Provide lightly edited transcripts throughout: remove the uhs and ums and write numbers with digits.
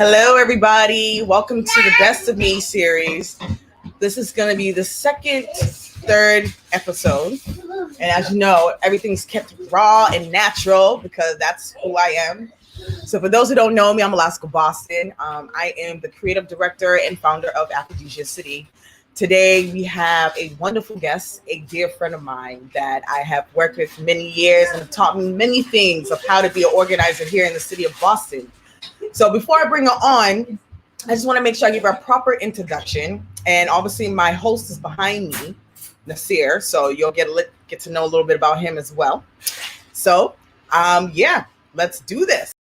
Hello, everybody. Welcome to the Best of Me series. This is going to be the third episode. And as you know, everything's kept raw and natural because that's who I am. So for those who don't know me, I'm Olasco Boston. I am the creative director and founder of AfroDesiaCity. Today, we have a wonderful guest, a dear friend of mine that I have worked with for many years and taught me many things of how to be an organizer here in the city of Boston. So before I bring her on, I just want to make sure I give her a proper introduction. And obviously, my host is behind me, Nasir. So you'll get to know a little bit about him as well. So, let's do this.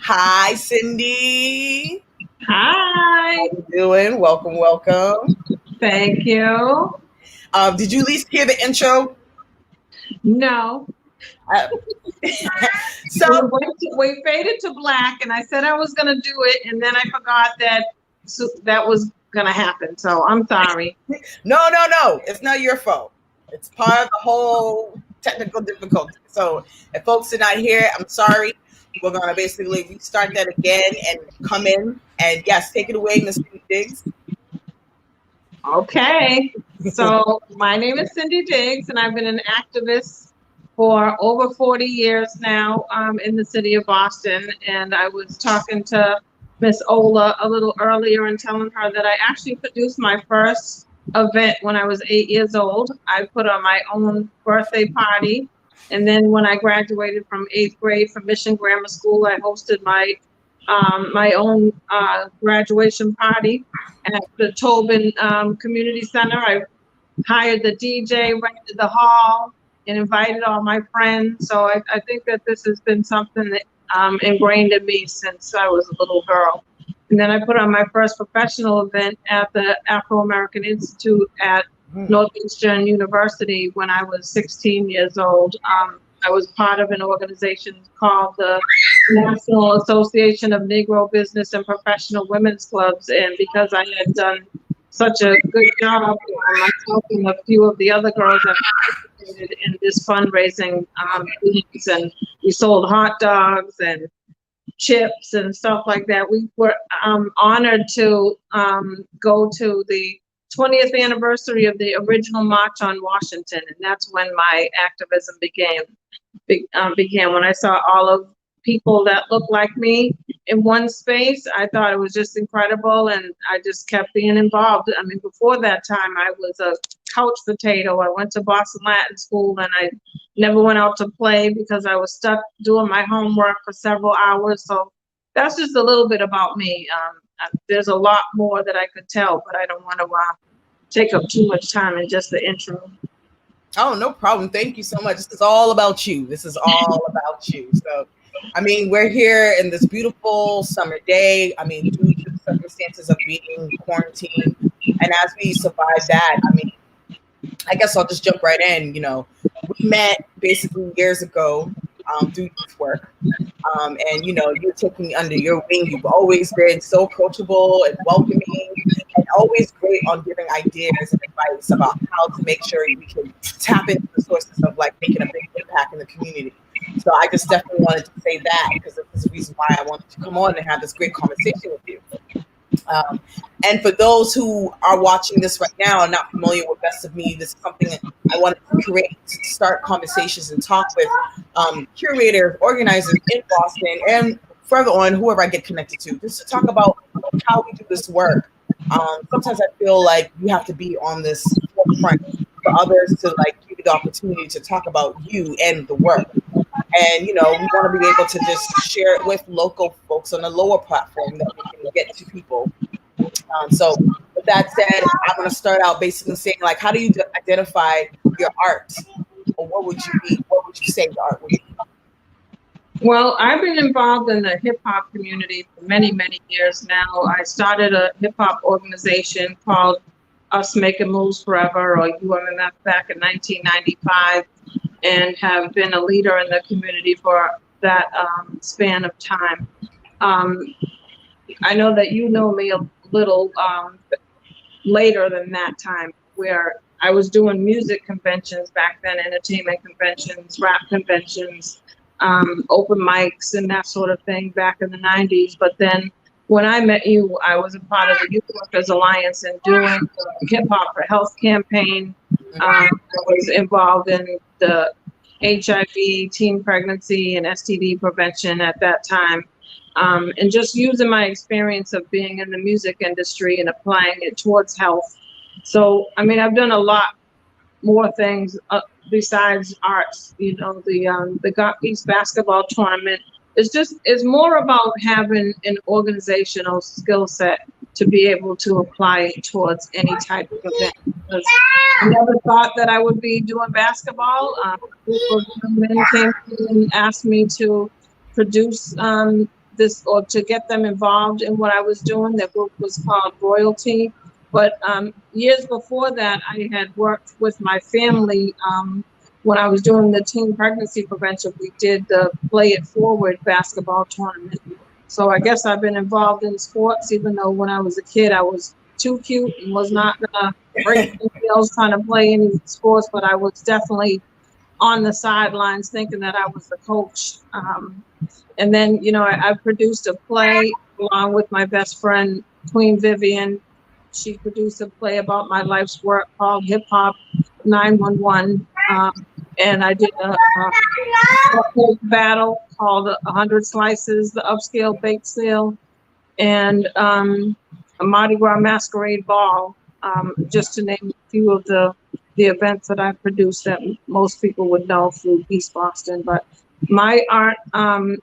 Hi, Cindy. Hi. How you doing? Welcome, welcome. Thank you. Did you at least hear the intro? No. So we faded to black, and I said I was going to do it, and then I forgot that that was going to happen. So I'm sorry. No. It's not your fault. It's part of the whole technical difficulty. So if folks did not hear it, I'm sorry. We're going to basically restart that again and come in. And yes, take it away, Miss Diggs. Okay. So my name is Cindy Diggs, and I've been an activist for over 40 years now in the city of Boston. And I was talking to Miss Ola a little earlier and telling her that I actually produced my first event when I was 8 years old. I put on my own birthday party. And then when I graduated from 8th grade from Mission Grammar School, I hosted my own graduation party at the Tobin Community Center. I hired the DJ, rented the hall, and invited all my friends. So I think that this has been something that ingrained in me since I was a little girl. And then I put on my first professional event at the Afro-American Institute at Northeastern University when I was 16 years old. I was part of an organization called the National Association of Negro Business and Professional Women's Clubs. And because I had done such a good job, myself and a few of the other girls that participated in this fundraising meetings, and we sold hot dogs and chips and stuff like that. We were honored to go to the 20th anniversary of the original March on Washington, and that's when my activism began. When I saw all of people that looked like me in one space, I thought it was just incredible, and I just kept being involved. I mean, before that time, I was a couch potato. I went to Boston Latin School, and I never went out to play because I was stuck doing my homework for several hours. So that's just a little bit about me. There's a lot more that I could tell, but I don't want to take up too much time in just the intro. Oh, no problem. Thank you so much. This is all about you. So, I mean, we're here in this beautiful summer day. I mean, due to the circumstances of being quarantined. And as we survive that, I mean, I guess I'll just jump right in. You know, we met basically years ago through youth work. And, you know, you're taking me under your wing. You've always been so approachable and welcoming and always great on giving ideas and advice about how to make sure we can tap into the sources of like making a big impact in the community. So I just definitely wanted to say that because that's the reason why I wanted to come on and have this great conversation with you. Um, and for those who are watching this right now and not familiar with Best of Me, this is something I wanted to create to start conversations and talk with curators, organizers in Boston, and further on, whoever I get connected to, just to talk about how we do this work. Sometimes I feel like you have to be on this forefront for others to like give you the opportunity to talk about you and the work. And we want to be able to just share it with local folks on a lower platform that we can get to people. So with that said, I'm going to start out basically saying, like, how do you identify your art? Or what would you say the art would be? Well, I've been involved in the hip hop community for many, many years now. I started a hip hop organization called Us Making Moves Forever, or UMMF, back in 1995, and have been a leader in the community for that span of time. I know that you know me a little later than that time, where I was doing music conventions back then, entertainment conventions, rap conventions, open mics, and that sort of thing back in the 90s. But then when I met you, I was a part of the Youth Workers Alliance and doing the Hip Hop for Health campaign. I was involved in the HIV, teen pregnancy, and STD prevention at that time. And just using my experience of being in the music industry and applying it towards health. So, I mean, I've done a lot more things besides arts. The Got East basketball tournament is more about having an organizational skill set to be able to apply it towards any type of event. Because I never thought that I would be doing basketball. A group of men came and asked me to produce this, or to get them involved in what I was doing. The group was called Royalty. But years before that, I had worked with my family. When I was doing the teen pregnancy prevention, we did the Play It Forward basketball tournament. So I guess I've been involved in sports, even though when I was a kid, I was too cute and was not gonna break nails trying to play any sports, but I was definitely on the sidelines thinking that I was the coach. And then, I produced a play along with my best friend, Queen Vivian. She produced a play about my life's work called Hip Hop 911. And I did a battle called 100 Slices, the Upscale Bake Sale, and a Mardi Gras Masquerade Ball, just to name a few of the events that I've produced that most people would know through East Boston. But my art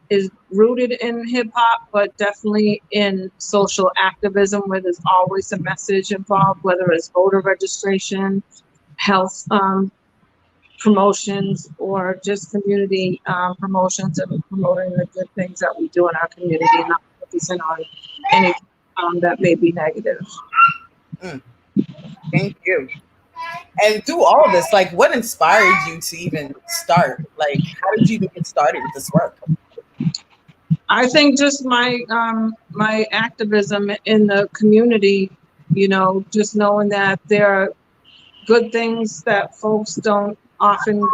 is rooted in hip hop, but definitely in social activism, where there's always a message involved, whether it's voter registration, health promotions, or just community promotions and promoting the good things that we do in our community, not focusing on anything that may be negative. Thank you. And through all of this, like, what inspired you to even start? Like, how did you even get started with this work? I think just my my activism in the community, just knowing that there are good things that folks don't often get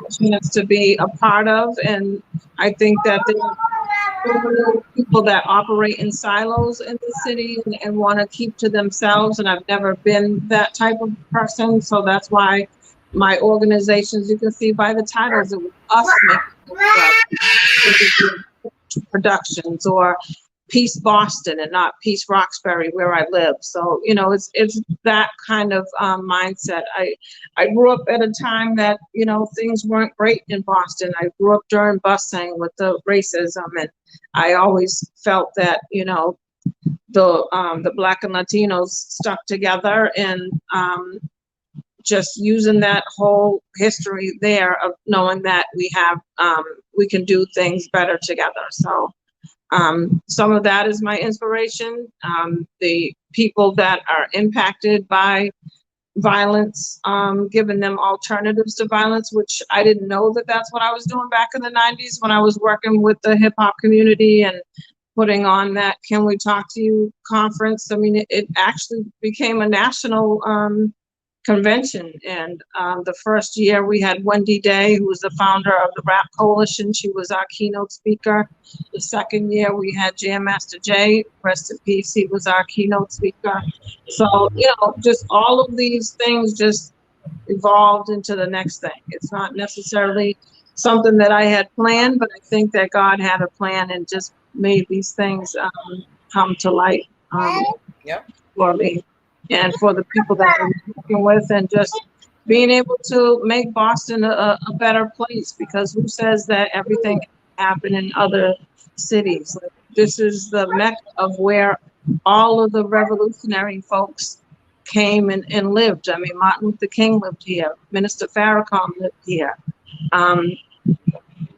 a chance to be a part of. And I think that there are people that operate in silos in the city and want to keep to themselves. And I've never been that type of person. So that's why my organizations, you can see by the titles, it was Us Making Productions, or Peace Boston, and not Peace Roxbury, where I live. So, it's that kind of mindset. I grew up at a time that, things weren't great in Boston. I grew up during busing with the racism, and I always felt that, the Black and Latinos stuck together, and just using that whole history there of knowing that we can do things better together. So some of that is my inspiration. The people that are impacted by violence, giving them alternatives to violence, which I didn't know that that's what I was doing back in the 90s when I was working with the hip hop community and putting on that Can We Talk to You conference. I mean, it actually became a national convention. And the first year we had Wendy Day, who was the founder of the Rap Coalition. She was our keynote speaker. The second year we had Jam Master Jay, rest in peace. He was our keynote speaker. So, just all of these things just evolved into the next thing. It's not necessarily something that I had planned, but I think that God had a plan and just made these things come to light for me and for the people that I'm working with, and just being able to make Boston a better place, because who says that everything can happen in other cities? Like, this is the mecca of where all of the revolutionary folks came and lived. I mean, Martin Luther King lived here. Minister Farrakhan lived here.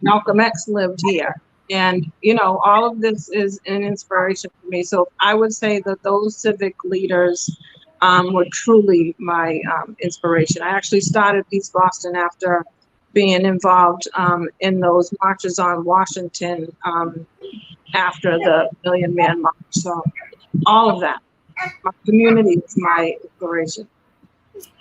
Malcolm X lived here. And, all of this is an inspiration for me. So I would say that those civic leaders were truly my inspiration. I actually started Peace Boston after being involved in those marches on Washington after the Million Man March. So all of that. My community is my inspiration.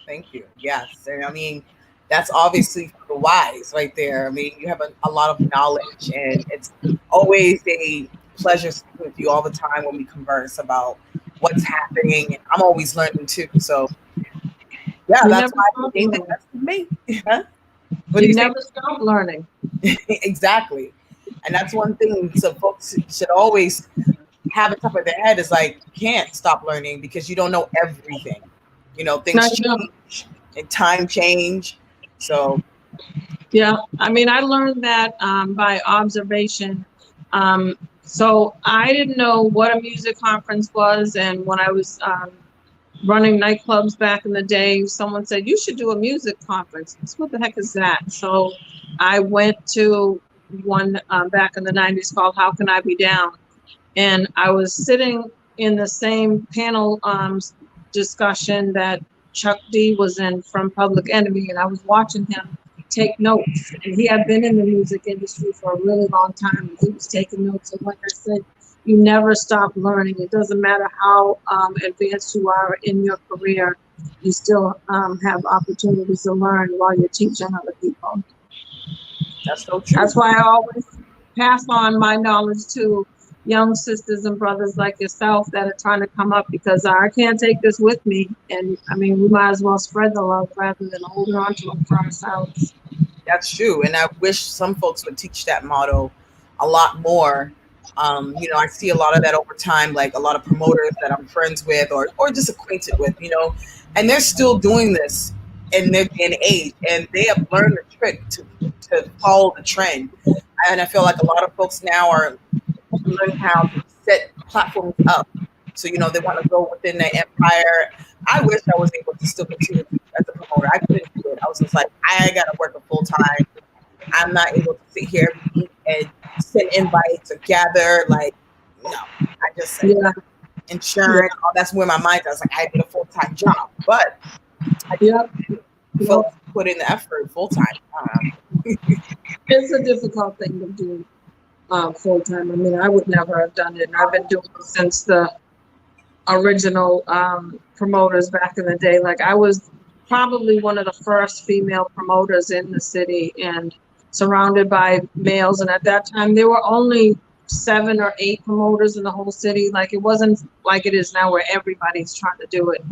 Thank you. Yes. And I mean, that's obviously for the wise right there. I mean, you have a lot of knowledge, and it's always a pleasure speaking with you all the time when we converse about what's happening. And I'm always learning too. So, yeah, that's why I named it Best of Me. You never stop learning. Exactly. And that's one thing. So folks should always have it top of their head is like, you can't stop learning because you don't know everything. Things change and time change. So, yeah, I mean, I learned that by observation. So I didn't know what a music conference was. And when I was running nightclubs back in the day, someone said, you should do a music conference. What the heck is that? So I went to one back in the 90s called How Can I Be Down? And I was sitting in the same panel discussion that Chuck D was in from Public Enemy, and I was watching him take notes. And he had been in the music industry for a really long time, and he was taking notes. And like I said, you never stop learning. It doesn't matter how advanced you are in your career, you still have opportunities to learn while you're teaching other people. That's so true. That's why I always pass on my knowledge to young sisters and brothers like yourself that are trying to come up, because I can't take this with me. And I mean, we might as well spread the love rather than holding on to it for ourselves. That's true. And I wish some folks would teach that motto a lot more. I see a lot of that over time, like a lot of promoters that I'm friends with or just acquainted with, and they're still doing this in their day and age, and they have learned the trick to follow the trend. And I feel like a lot of folks now are learning how to set platforms up. So, they want to go within their empire. I wish I was able to still continue as a promoter. I couldn't do it. I was just like, I got to work a full time. I'm not able to sit here and send invites or gather. Like, no, I just said insurance. Oh, that's where my mind was. Like, I did a full time job, but I folks put in the effort full time. It's a difficult thing to do full time. I mean, I would never have done it. And I've been doing it since the original promoters back in the day. Like, I was probably one of the first female promoters in the city and surrounded by males. And at that time, there were only 7 or 8 promoters in the whole city. Like, it wasn't like it is now where everybody's trying to do it.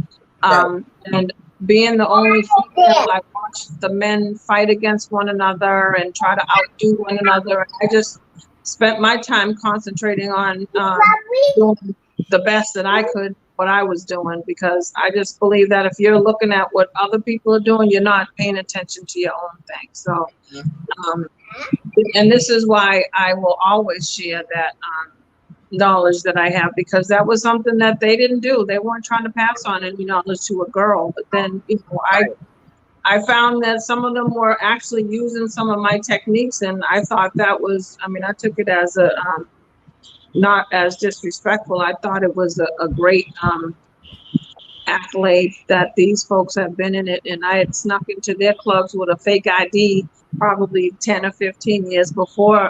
And being the only female, I watched the men fight against one another and try to outdo one another. And I just spent my time concentrating on doing the best that I could, what I was doing, because I just believe that if you're looking at what other people are doing, you're not paying attention to your own thing. So, and this is why I will always share that knowledge that I have, because that was something that they didn't do. They weren't trying to pass on any knowledge to a girl. But then, I found that some of them were actually using some of my techniques, and I thought that was, I mean, I took it as a not as disrespectful. I thought it was a great accolade that these folks have been in it. And I had snuck into their clubs with a fake ID probably 10 or 15 years before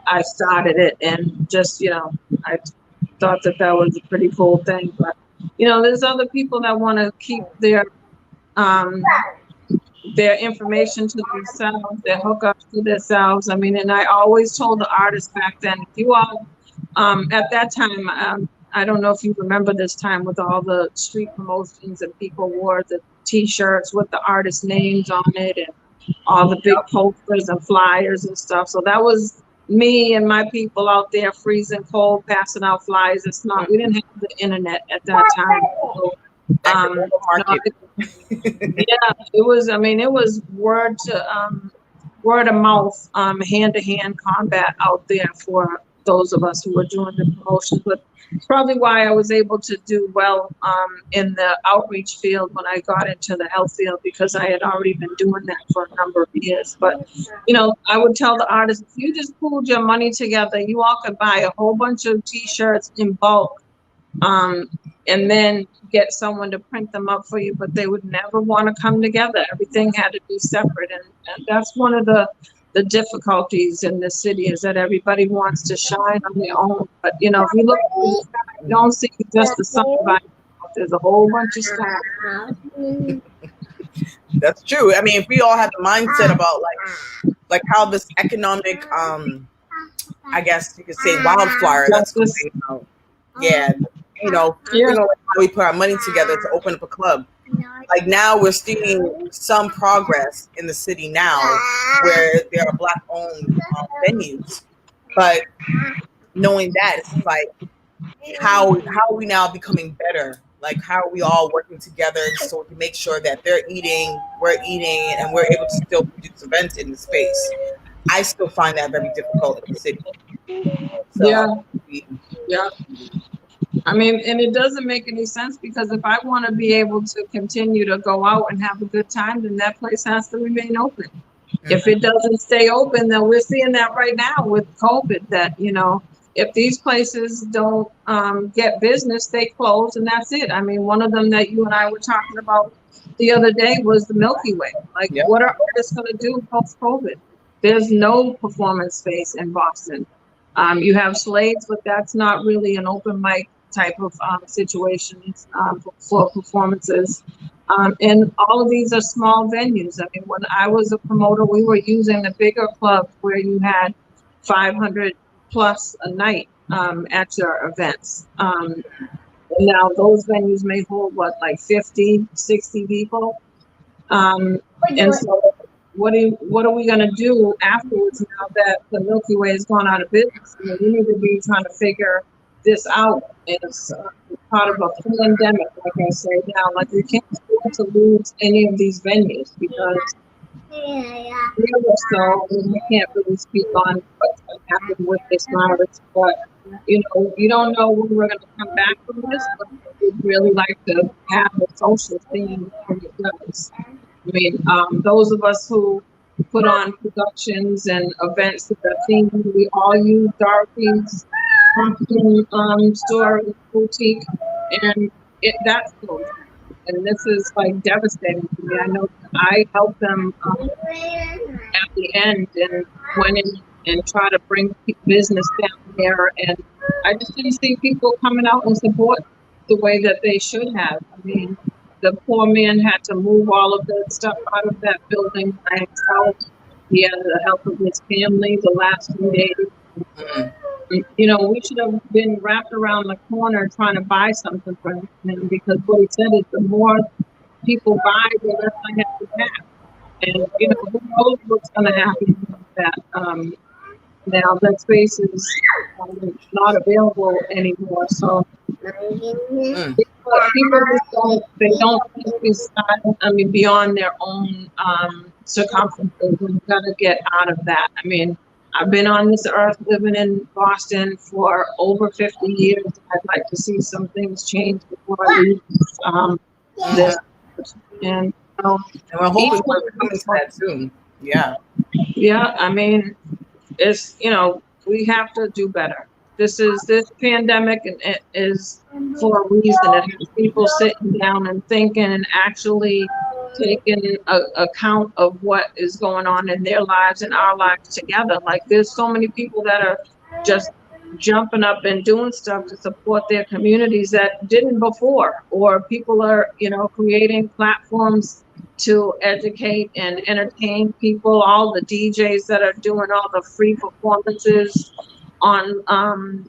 I started it. And just, I thought that was a pretty cool thing. But, there's other people that want to keep their their information to themselves, their hookups to themselves. I mean, and I always told the artists back then, if you all, at that time, I don't know if you remember this time with all the street promotions and people wore the T-shirts with the artist names on it and all the big posters and flyers and stuff. So that was me and my people out there freezing cold, passing out flyers. It's not, we didn't have the internet at that time. So, yeah, it was, I mean, it was word of mouth, hand to hand combat out there for those of us who were doing the promotions. But probably why I was able to do well in the outreach field when I got into the health field, because I had already been doing that for a number of years. But, you know, I would tell the artists, if you just pooled your money together, you all could buy a whole bunch of T-shirts in bulk, and then get someone to print them up for you, but they would never want to come together. Everything had to be separate. And that's one of the difficulties in the city, is that everybody wants to shine on their own. But, you know, if you look at the sky, you don't see just the sun by itself. There's a whole bunch of stuff. That's true. I mean, if we all had the mindset about like how this economic, I guess you could say wildfire that's going out. Yeah. You know, how we put our money together to open up a club. Like now we're seeing some progress in the city now where there are Black-owned venues. But knowing that, it's like, how are we now becoming better? Like, how are we all working together so we can make sure that they're eating, we're eating, and we're able to still produce events in the space? I still find that very difficult in the city. So, yeah. I mean, and it doesn't make any sense, because if I want to be able to continue to go out and have a good time, then that place has to remain open. Mm-hmm. If it doesn't stay open, then we're seeing that right now with COVID, that, you know, if these places don't get business, they close, and that's it. I mean, one of them that you and I were talking about the other day was the Milky Way. Like, what are artists going to do post-COVID? There's no performance space in Boston. You have Slade's, but that's not really an open mic type of situations for performances. And all of these are small venues. I mean, when I was a promoter, we were using the bigger clubs where you had 500 plus a night at your events. Now those venues may hold like 50, 60 people. And so what are we going to do afterwards now that the Milky Way has gone out of business? I mean, we need to be trying to figure this out as part of a pandemic, like I say now. Like, we can't afford to lose any of these venues, because so we can't really speak on what's going to happen with this virus. But, you know, you don't know when we're going to come back from this, but we'd really like to have a social theme when it does. I mean, those of us who put on productions and events that are themed, we all use Dorothy's store, boutique, and that's closed. And this is like devastating to me. I know I helped them at the end and went in and try to bring business down there, and I just didn't see people coming out and support the way that they should have. I mean, the poor man had to move all of that stuff out of that building by himself. He had the help of his family the last few days. You know, we should have been wrapped around the corner trying to buy something for him, because what he said is the more people buy, the less I have to have. And, you know, who knows what's going to happen with that. Now that space is not available anymore. So people just don't think decide, I mean, beyond their own circumstances. We've got to get out of that. I mean, I've been on this earth living in Boston for over 50 years. I'd like to see some things change before I leave this. And we're hoping we're coming to that soon. Yeah. Yeah, I mean, it's, you know, we have to do better. This pandemic, and it is for a reason. It has people sitting down and thinking and actually taking account of what is going on in their lives and our lives together. Like, there's so many people that are just jumping up and doing stuff to support their communities that didn't before, or people are, creating platforms to educate and entertain people, all the DJs that are doing all the free performances on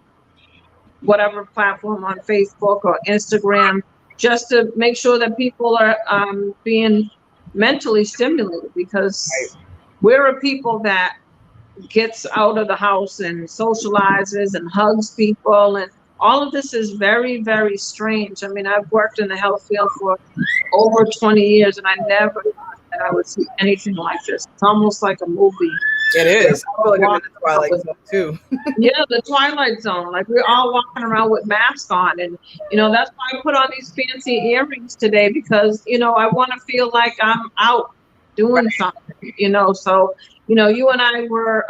whatever platform, on Facebook or Instagram, just to make sure that people are being mentally stimulated, because we're a people that gets out of the house and socializes and hugs people, and all of this is very, very strange. I mean, I've worked in the health field for over 20 years, and I never thought that I would see anything like this. It's almost like a movie. It is. I feel like I'm in the Twilight Zone too. Yeah, the Twilight Zone. Like, we're all walking around with masks on, and that's why I put on these fancy earrings today, because I want to feel like I'm out doing something. So you and I were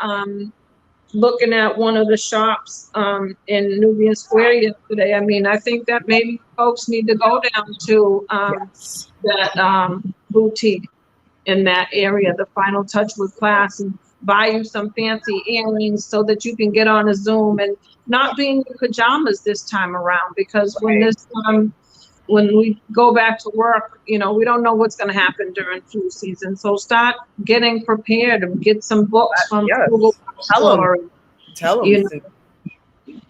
looking at one of the shops in Nubian Square yesterday. I mean, I think that maybe folks need to go down to that boutique in that area, the Final Touch with Class, and buy you some fancy earrings so that you can get on a Zoom and not be in your pajamas this time around, because when we go back to work, we don't know what's going to happen during flu season. So start getting prepared and get some books from Google. Tell them.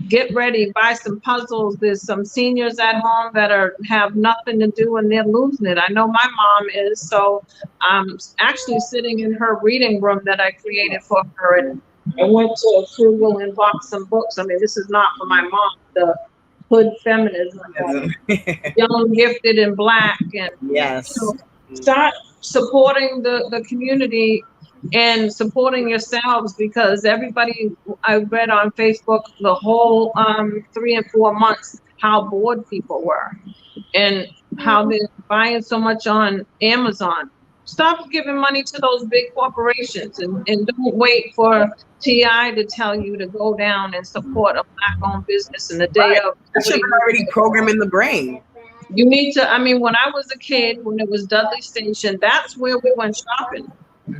Get ready, buy some puzzles. There's some seniors at home that have nothing to do and they're losing it. I know my mom is, so I'm actually sitting in her reading room that I created for her, and I went to Google and bought some books. I mean, this is not for my mom, the Hood Feminism, Young, Gifted, and Black, and start supporting the community and supporting yourselves, because everybody, I read on Facebook the whole 3 and 4 months how bored people were and how they're buying so much on Amazon. Stop giving money to those big corporations, and don't wait for TI to tell you to go down and support a Black-owned business in the day of. That should already program in the brain. You need to. I mean, when I was a kid, when it was Dudley Station, that's where we went shopping.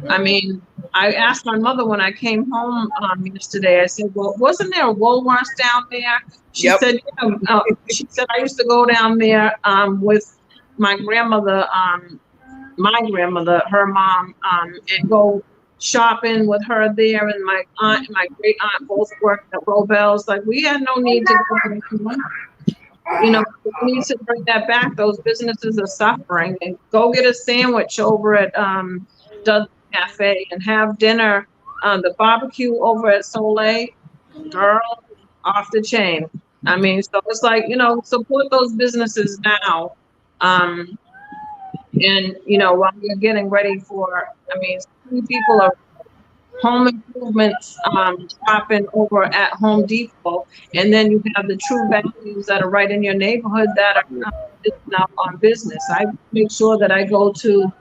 I mean, I asked my mother when I came home yesterday, I said, well, wasn't there a Woolworths down there? She said, she said, I used to go down there with my grandmother, her mom, and go shopping with her there, and my aunt and my great aunt both worked at Robel's. Like, we had no need to go. We need to bring that back. Those businesses are suffering. And go get a sandwich over at Dudley Cafe and have dinner. The barbecue over at Soleil, girl, off the chain. I mean, so it's like, support those businesses now. And, while you're getting ready for, I mean, so many people are home improvements shopping over at Home Depot, and then you have the True Values that are right in your neighborhood that are now on business. I make sure that I go to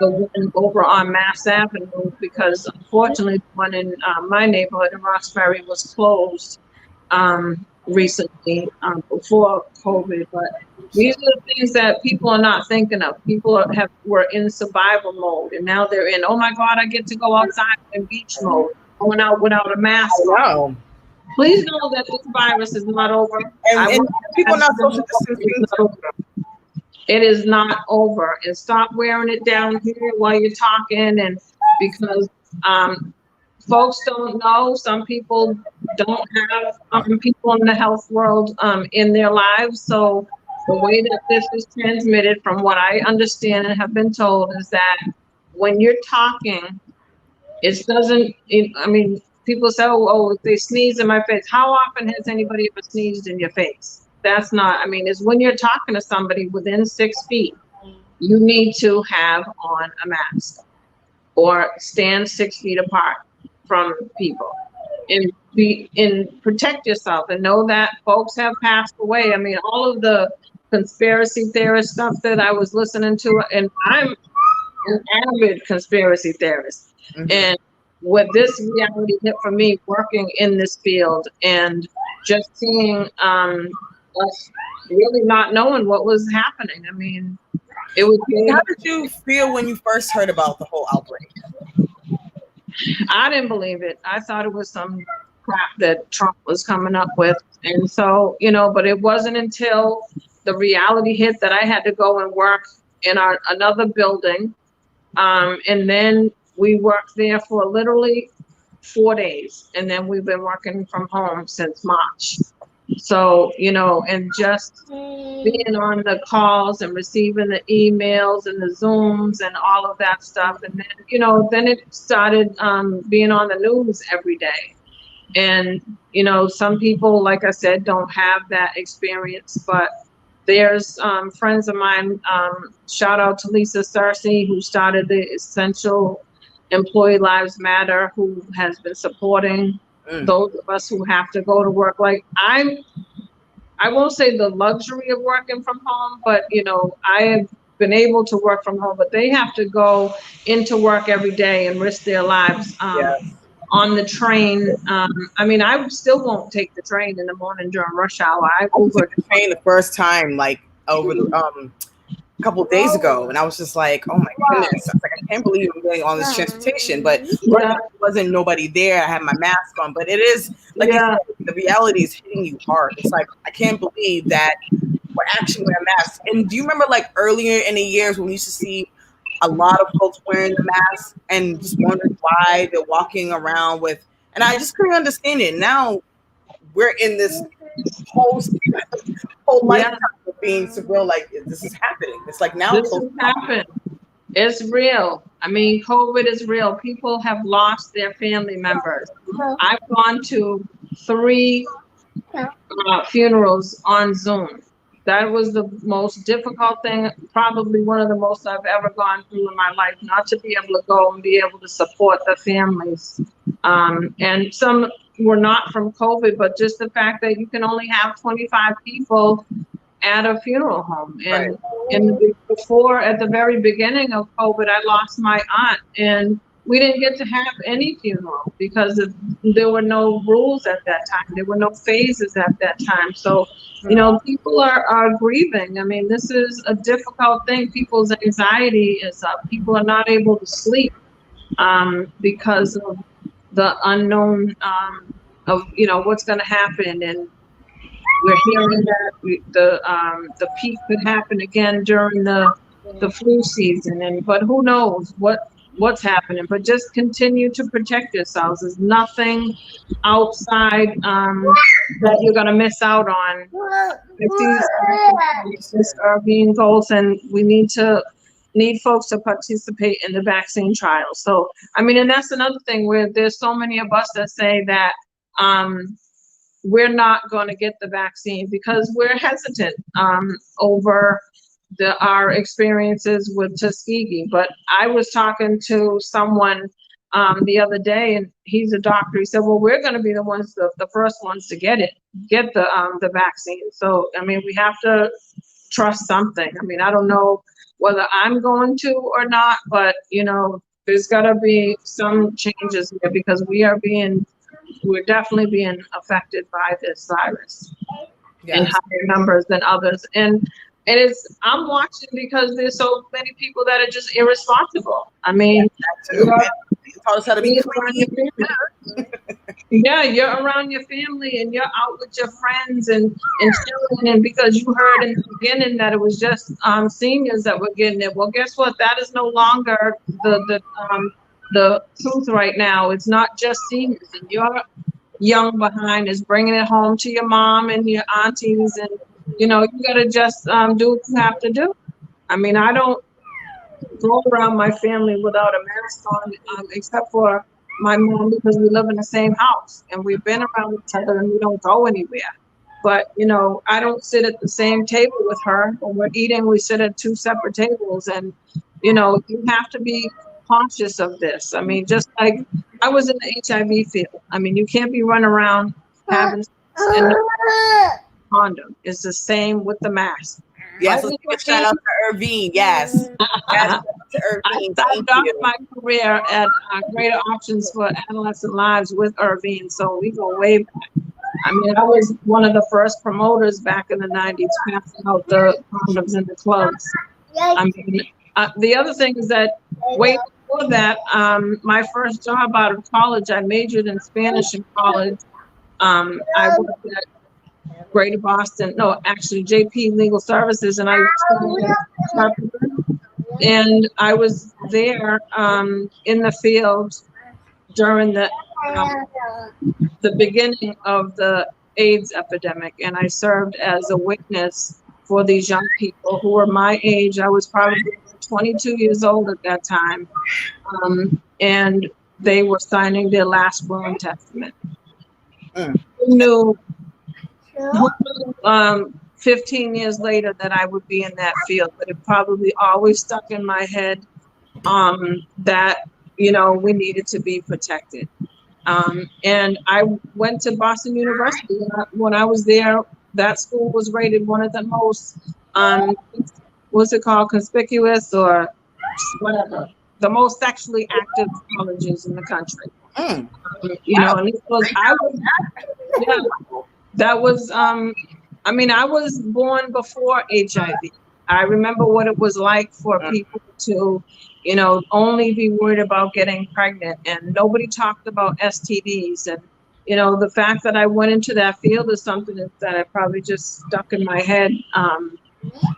the one over on Mass Avenue, because unfortunately the one in my neighborhood in Roxbury was closed recently before COVID. But these are the things that people are not thinking of. People were in survival mode, and now they're in, oh my God, I get to go outside in beach mode, going out without a mask. Wow. Please know that this virus is not over. And people are not social distancing. It is not over. And stop wearing it down here while you're talking. And because folks don't know, some people don't have people in the health world in their lives. So the way that this is transmitted, from what I understand and have been told, is that when you're talking, people say, oh, they sneeze in my face. How often has anybody ever sneezed in your face? That's not, it's when you're talking to somebody within 6 feet, you need to have on a mask or stand 6 feet apart from people and protect yourself, and know that folks have passed away. I mean, all of the conspiracy theorist stuff that I was listening to, and I'm an avid conspiracy theorist. Mm-hmm. And what this reality hit for me, working in this field and just seeing us really not knowing what was happening. I mean, it was. How did you feel when you first heard about the whole outbreak? I didn't believe it. I thought it was some crap that Trump was coming up with. And so, but it wasn't until the reality hit that I had to go and work in another building. And then we worked there for literally 4 days. And then we've been working from home since March. So, and just being on the calls and receiving the emails and the Zooms and all of that stuff. And then, then it started being on the news every day. And, some people, like I said, don't have that experience, but there's friends of mine, shout out to Lisa Cersei, who started the Essential Employee Lives Matter, who has been supporting those of us who have to go to work. Like I won't say the luxury of working from home, but I have been able to work from home, but they have to go into work every day and risk their lives on the train. I still won't take the train in the morning during rush hour. I took the train the first time, like over the a couple of days ago, and I was just like, oh my goodness, I was like, I can't believe I'm going on this transportation. But there wasn't nobody there. I had my mask on, but it is like you said, the reality is hitting you hard. It's like, I can't believe that we're actually wearing masks. And do you remember like earlier in the years when we used to see a lot of folks wearing the mask and just wondering why they're walking around with, and I just couldn't understand it. Now we're in this whole lifetime of being surreal. Like, this is happening. It's like now this has happened. It's real. COVID is real. People have lost their family members. I've gone to 3 funerals on Zoom. That was the most difficult thing, probably one of the most I've ever gone through in my life, not to be able to go and be able to support the families. And some were not from COVID, but just the fact that you can only have 25 people at a funeral home. And at the very beginning of COVID, I lost my aunt, and we didn't get to have any funeral because there were no rules at that time. There were no phases at that time. So, people are grieving. This is a difficult thing. People's anxiety is up. People are not able to sleep because of the unknown of what's going to happen. And we're hearing that the peak could happen again during the flu season. But who knows what's happening, but just continue to protect yourselves. There's nothing outside that you're going to miss out on. These are being goals, and we need folks to participate in the vaccine trials. So, and that's another thing where there's so many of us that say that we're not going to get the vaccine because we're hesitant over our experiences with Tuskegee. But I was talking to someone the other day, and he's a doctor. He said, well, we're going to be the ones, the first ones to get the vaccine. So, we have to trust something. I don't know whether I'm going to or not, but, there's got to be some changes here because we're definitely being affected by this virus in higher numbers than others. And I'm watching because there's so many people that are just irresponsible. taught us how to be Yeah, you're around your family and you're out with your friends and children, and because you heard in the beginning that it was just seniors that were getting it. Well, guess what? That is no longer the truth right now. It's not just seniors, and your young behind is bringing it home to your mom and your aunties, and you gotta just do what you have to do. I don't go around my family without a mask on, except for my mom, because we live in the same house and we've been around each other and we don't go anywhere. But, I don't sit at the same table with her. When we're eating, we sit at 2 separate tables, and, you have to be conscious of this. Just like I was in the HIV field. You can't be running around having condom. It's the same with the mask. Yes, let's give a shout out to Irvine. Yes. I started off my career at Greater Options for Adolescent Lives with Irvine, so we go way back. I was one of the first promoters back in the 90s, passing out the condoms in the clubs. The other thing is that way before that, my first job out of college, I majored in Spanish in college, I worked at Greater Boston, no, actually JP Legal Services, and I started at Carpenter, and I was there in the field during um, the beginning of the AIDS epidemic, and I served as a witness for these young people who were my age. I was probably 22 years old at that time, and they were signing their last will and testament. Mm. Who knew 15 years later that I would be in that field, but it probably always stuck in my head that, we needed to be protected. And I went to Boston University. When I was there, that school was rated one of the most, what's it called, conspicuous or whatever, the most sexually active colleges in the country. Mm. And it was, yeah, that was, I was born before HIV. I remember what it was like for people to, only be worried about getting pregnant, and nobody talked about STDs. And, the fact that I went into that field is something that I probably just stuck in my head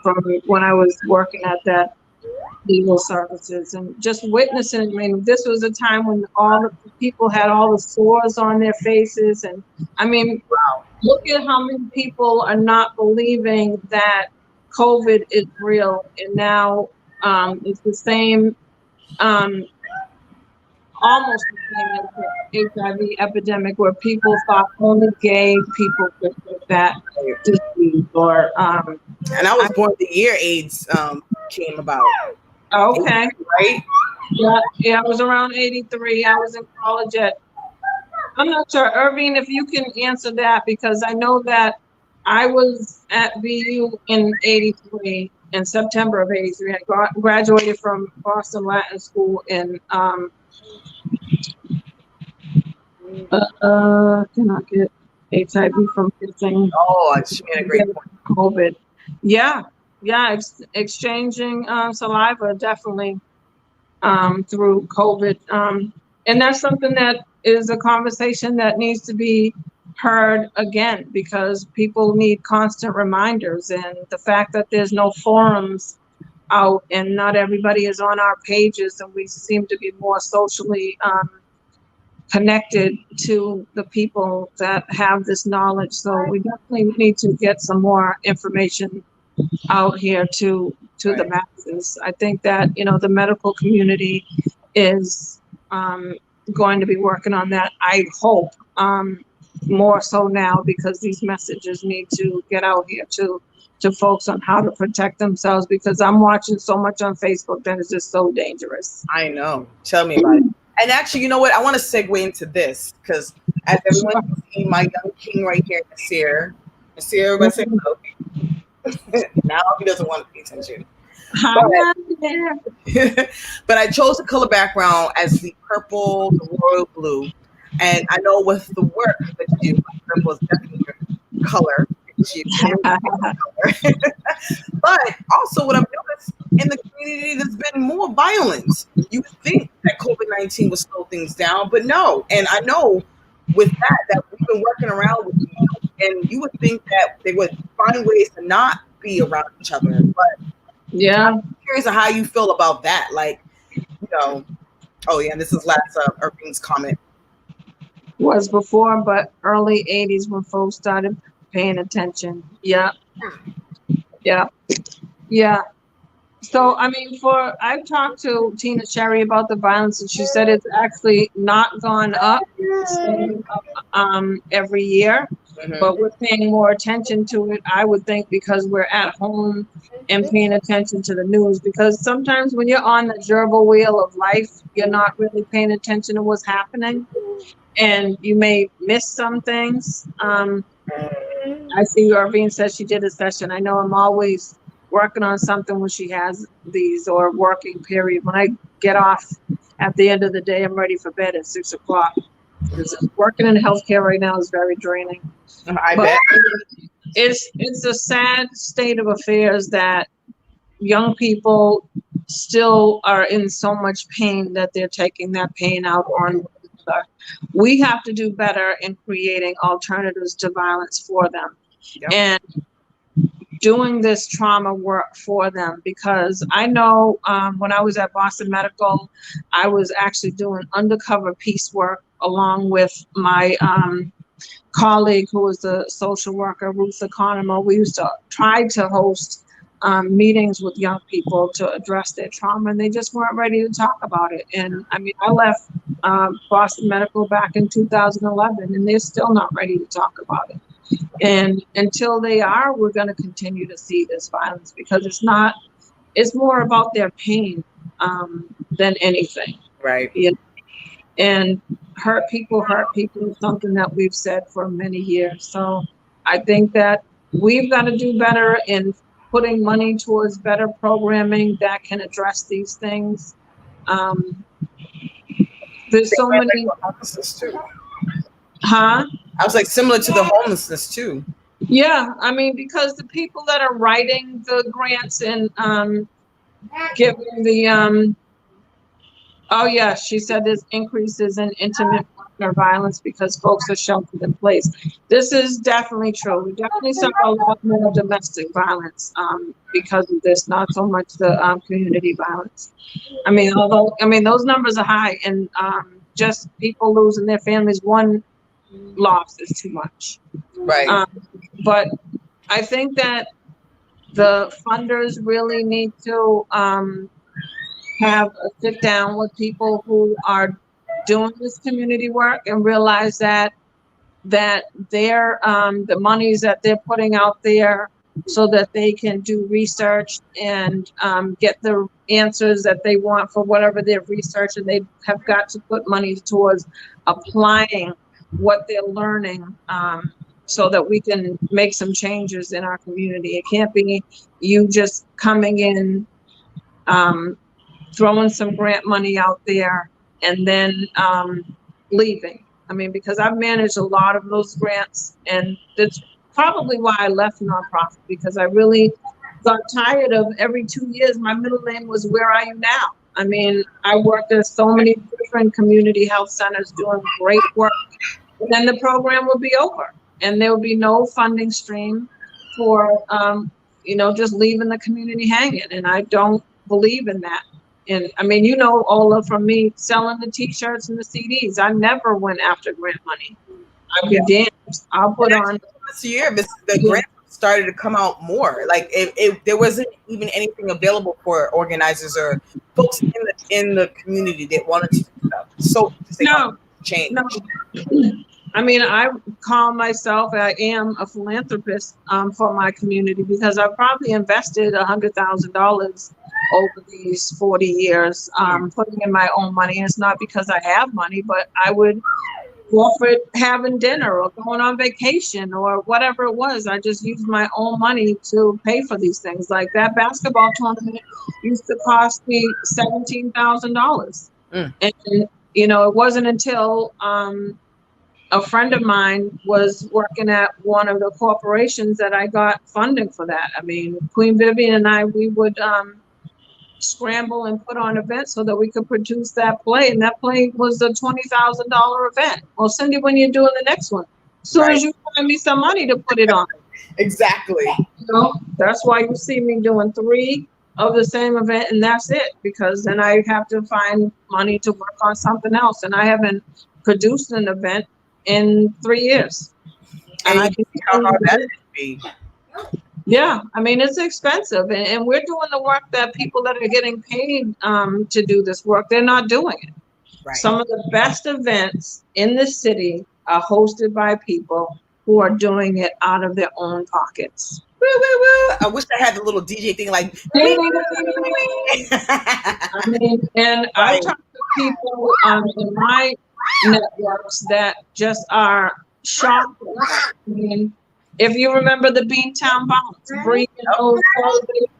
from when I was working at that legal services and just witnessing. I mean, this was a time when all the people had all the sores on their faces. And I mean, look at how many people are not believing that COVID is real. And now it's the same, almost the same as the HIV epidemic, where people thought only gay people could get that disease. Or and I was born the year AIDS came about. Okay. Right? Yeah, I was around 83. I was in college I'm not sure, Irving, if you can answer that, because I know that I was at BU in 83, in September of 83. I graduated from Boston Latin School in, cannot get HIV from kissing. Oh, she made a great point. COVID. Yeah, exchanging saliva definitely through COVID. And that's something that is a conversation that needs to be heard again, because people need constant reminders. And the fact that there's no forums out and not everybody is on our pages, and we seem to be more socially connected to the people that have this knowledge. So we definitely need to get some more information out here to the masses. I think that, the medical community is going to be working on that. I hope more so now, because these messages need to get out here to folks on how to protect themselves, because I'm watching so much on Facebook that is just so dangerous. I know. Tell me about it. And actually, you know what? I want to segue into this, because as everyone can see, my young king right here, Nasir, everybody say hello. Now he doesn't want to pay attention. But I chose the color background as the purple, the royal blue. And I know with the work that you do, purple is definitely your color. But also what I've noticed in the community, there's been more violence. You would think that COVID-19 would slow things down, but no. And I know with that we've been working around with you, and you would think that they would find ways to not be around each other. But yeah, I'm curious on how you feel about that. Like, oh yeah, this is last Irving's comment. Was before, but early 80s when folks started paying attention. Yeah. So, I mean, I've talked to Tina Sherry about the violence, and she said it's actually not gone up, every year, but we're paying more attention to it, I would think, because we're at home and paying attention to the news. Because sometimes when you're on the gerbil wheel of life, you're not really paying attention to what's happening, and you may miss some things. I see Irving says she did a session. I know I'm always working on something when she has these, or working period. When I get off at the end of the day, I'm ready for bed at 6 o'clock. Because working in healthcare right now is very draining. I bet. It's a sad state of affairs that young people still are in so much pain that they're taking that pain out on We have to do better in creating alternatives to violence for them. Yep. And doing this trauma work for them, because I know when I was at Boston Medical, I was actually doing undercover peace work along with my colleague who was a social worker, Ruth Economo. We used to try to host meetings with young people to address their trauma, and they just weren't ready to talk about it. And I mean, I left Boston Medical back in 2011, and they're still not ready to talk about it. And until they are, we're going to continue to see this violence, because it's more about their pain than anything. Right. You know? And hurt people is something that we've said for many years. So I think that we've got to do better in putting money towards better programming that can address these things. There's so many. Too. Huh? I was like, similar to the homelessness too. Yeah, I mean, because the people that are writing the grants and giving the oh yeah, she said there's increases in intimate partner violence because folks are sheltered in place. This is definitely true. We definitely saw a lot more domestic violence because of this, not so much the community violence. I mean, those numbers are high, and just people losing their families, one loss is too much. Right. But I think that the funders really need to have a sit down with people who are doing this community work and realize that their the monies that they're putting out there so that they can do research and get the answers that they want for whatever their research, and they have got to put money towards applying what they're learning so that we can make some changes in our community. It can't be you just coming in, throwing some grant money out there and then leaving. I mean, because I've managed a lot of those grants, and that's probably why I left nonprofit, because I really got tired of every 2 years my middle name was "Where are you now?" I mean, I worked at so many different community health centers doing great work, and then the program would be over, and there would be no funding stream for just leaving the community hanging, and I don't believe in that. And I mean, Ola, from me selling the T-shirts and the CDs, I never went after grant money. I'd be damned. I'll put on. This year, the grant started to come out more. Like there wasn't even anything available for organizers or folks in the community that wanted to do stuff. So No, change. no. I mean, I call myself, I am a philanthropist for my community, because I've probably invested $100,000 over these 40 years, putting in my own money. And it's not because I have money, but I would forfeit having dinner or going on vacation or whatever it was. I just used my own money to pay for these things. Like that basketball tournament used to cost me $17,000. And, it wasn't until a friend of mine was working at one of the corporations that I got funding for that. I mean, Queen Vivian and I, we would scramble and put on events so that we could produce that play. And that play was a $20,000 event. Well, Cindy, when you're doing the next one, as soon as you find me some money to put it on. Exactly. That's why you see me doing 3 of the same event, and that's it, because then I have to find money to work on something else. And I haven't produced an event in 3 years. And I can see how hard that would be. Yeah, I mean, it's expensive, and we're doing the work that people that are getting paid to do this work, they're not doing it. Right. Some of the best events in the city are hosted by people who are doing it out of their own pockets. Woo, woo, woo. I wish I had the little DJ thing like. I mean, and I talk to people in my networks that just are shocked. I mean, if you remember the Beantown Bounce, bring those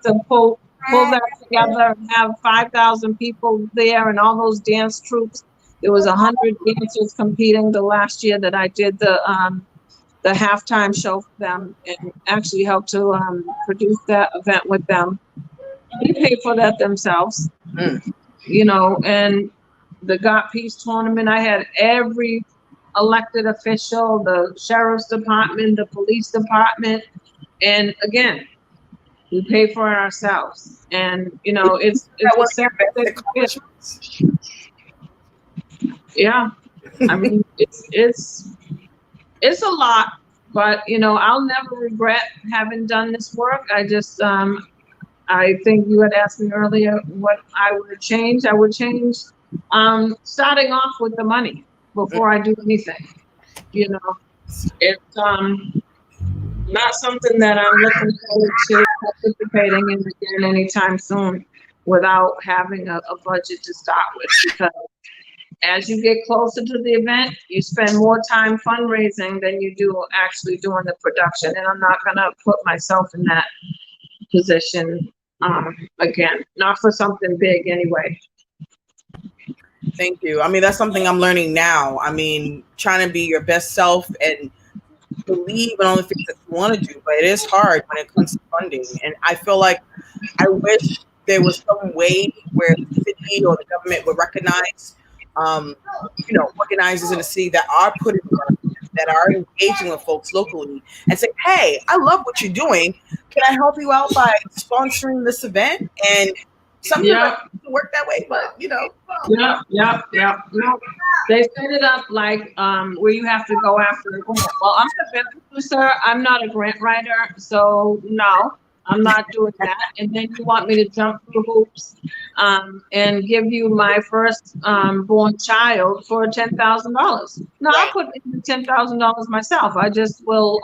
and pull that together and have 5,000 people there and all those dance troupes. There was 100 dancers competing the last year that I did the halftime show for them and actually helped to produce that event with them. They paid for that themselves, and the Got Peace tournament. I had every elected official, the sheriff's department, the police department, and again, we pay for it ourselves. And you know, it's That a one of sad your best thing. accomplishments? Yeah, I mean, it's a lot, but you know, I'll never regret having done this work. I think you had asked me earlier what I would change. I would change starting off with the money before I do anything. You know, it's not something that I'm looking forward to participating in again anytime soon without having a budget to start with, because as you get closer to the event, you spend more time fundraising than you do actually doing the production. And I'm not gonna put myself in that position again, not for something big anyway. Thank you. I mean, that's something I'm learning now. I mean, trying to be your best self and believe in all the things that you want to do, but it is hard when it comes to funding. And I feel like I wish there was some way where the city or the government would recognize, um, organizers in the city that are putting work, that are engaging with folks locally, and say, "Hey, I love what you're doing. Can I help you out by sponsoring this event?" And sometimes Yeah. it doesn't work that way, but Yeah. No, they set it up like where you have to go after a grant. Well, I'm the event producer. I'm not a grant writer, so no, I'm not doing that. And then you want me to jump through hoops and give you my first born child for $10,000. No, I'll put in the $10,000 myself. I just will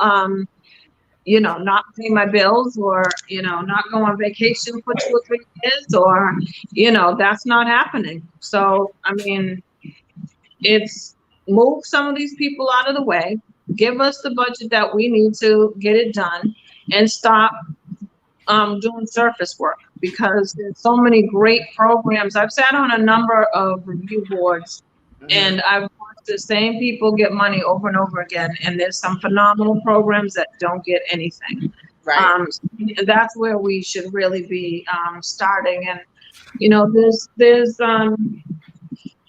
not pay my bills, or, not go on vacation for 2 or 3 years, or, that's not happening. So, I mean, it's move some of these people out of the way, give us the budget that we need to get it done, and stop doing surface work, because there's so many great programs. I've sat on a number of review boards, and I've watched the same people get money over and over again, and there's some phenomenal programs that don't get anything. right. That's where we should really be starting. And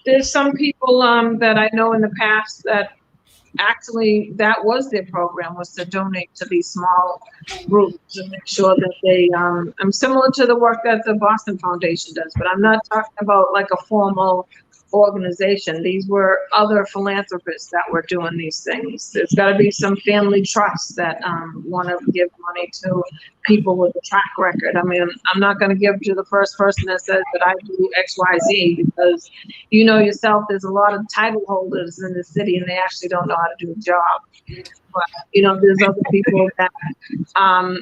there's some people that I know in the past that actually that was their program, was to donate to these small groups to make sure that they I'm similar to the work that the Boston Foundation does, but I'm not talking about like a formal organization. These were other philanthropists that were doing these things. There's got to be some family trusts that want to give money to people with a track record. I mean, I'm not going to give to the first person that says that I do XYZ, because you know yourself, there's a lot of title holders in the city and they actually don't know how to do a job. But there's other people that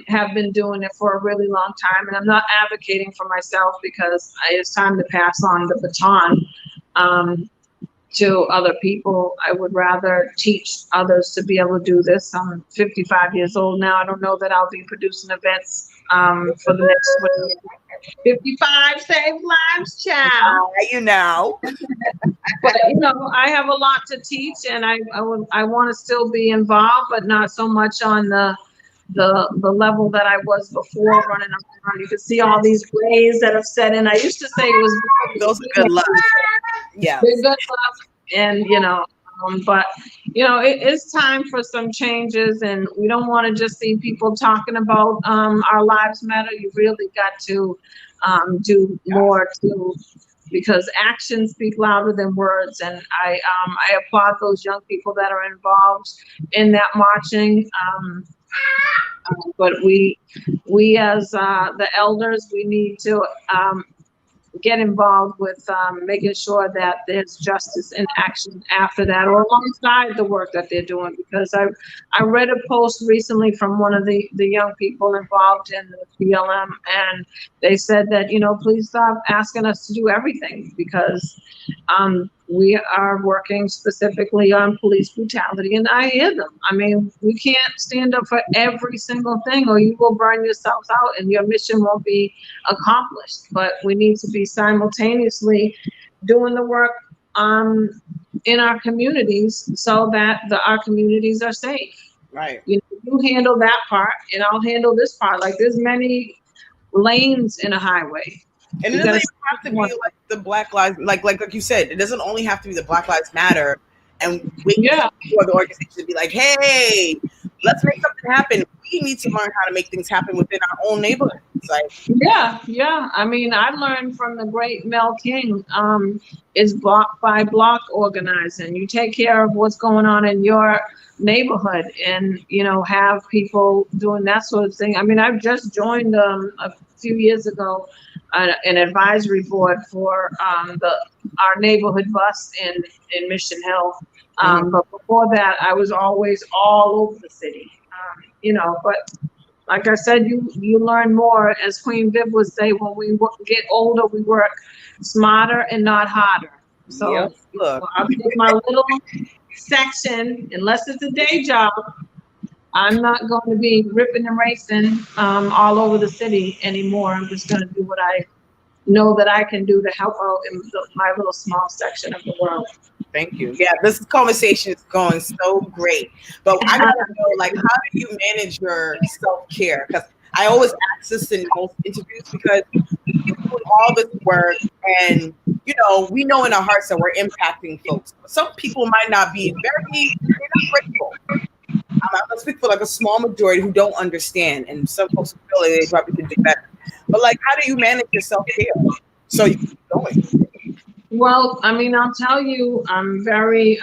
have been doing it for a really long time, and I'm not advocating for myself, because it's time to pass on the baton to other people. I would rather teach others to be able to do this. I'm 55 years old now. I don't know that I'll be producing events for the next 20 years. 55 save lives, child. You know. But I have a lot to teach, and I want to still be involved, but not so much on the level that I was before, running around. You can see all these grays that have set in. I used to say it was Those are good luck. Yeah. they're good luck, and but it's time for some changes, and we don't want to just see people talking about our lives matter. You really got to do more to, because actions speak louder than words. And I applaud those young people that are involved in that marching. But we as the elders, we need to get involved with making sure that there's justice in action after that, or alongside the work that they're doing. Because I read a post recently from one of the young people involved in the BLM, and they said that, please stop asking us to do everything, because we are working specifically on police brutality, and I hear them. I mean, we can't stand up for every single thing, or you will burn yourselves out and your mission won't be accomplished. But we need to be simultaneously doing the work in our communities, so that our communities are safe. Right. You handle that part, and I'll handle this part. Like, there's many lanes in a highway. And it You doesn't gotta even have to be like the Black Lives, like you said, it doesn't only have to be the Black Lives Matter and wait yeah. for the organization to be like, hey, let's make something happen. We need to learn how to make things happen within our own neighborhoods. Like, Yeah. I mean, I learned from the great Mel King, is block by block organizing. You take care of what's going on in your neighborhood and, have people doing that sort of thing. I mean, I've just joined a few years ago an advisory board for our neighborhood bus in Mission Hill. But before that, I was always all over the city. But like I said, you learn more. As Queen Viv would say, when we get older, we work smarter and not harder. yep, So look, I'll take my little section, unless it's a day job. I'm not going to be ripping and racing all over the city anymore. I'm just going to do what I know that I can do to help out in my little small section of the world. thank you. Yeah, this conversation is going so great. But I gotta know, like, how do you manage your self-care? Because I always ask this in most interviews because we're doing all this work and we know in our hearts that we're impacting folks. But some people might not be they're not grateful. I'm gonna speak for like a small majority who don't understand, and some folks feel like they probably could do better. But like, how do you manage your self-care so you keep going? Well, I mean, I'll tell you, I'm very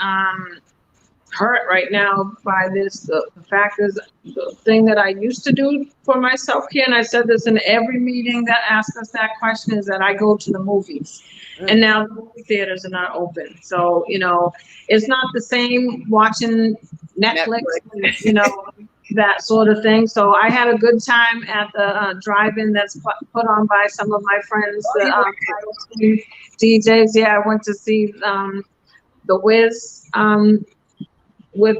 hurt right now by this. The fact is, the thing that I used to do for my self-care, and I said this in every meeting that asks us that question, is that I go to the movies. And now the movie theaters are not open. So, it's not the same watching Netflix. And, that sort of thing. So I had a good time at the drive-in that's put on by some of my friends, the DJs. Yeah, I went to see the Wiz with.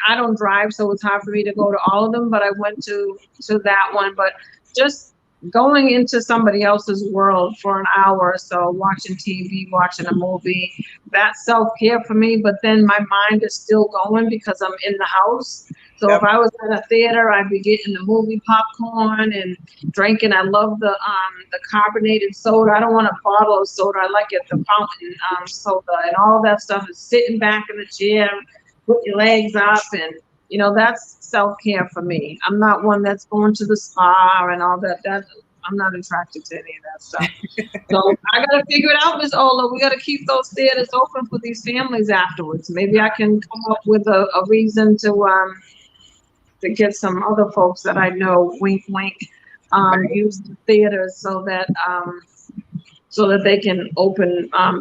I don't drive, so it's hard for me to go to all of them. But I went to that one. But just going into somebody else's world for an hour or so, watching TV, watching a movie, that's self-care for me. But then my mind is still going because I'm in the house. So if I was at a theater, I'd be getting the movie popcorn and drinking. I love the carbonated soda. I don't want a bottle of soda. I like it the fountain soda, and all that stuff is sitting back in the chair, put your legs up, and that's self-care for me. I'm not one that's going to the spa and all that. I'm not attracted to any of that stuff. So I gotta figure it out, Miss Ola. We gotta keep those theaters open for these families afterwards. Maybe I can come up with a reason to get some other folks that I know, wink, wink, use the theaters so that they can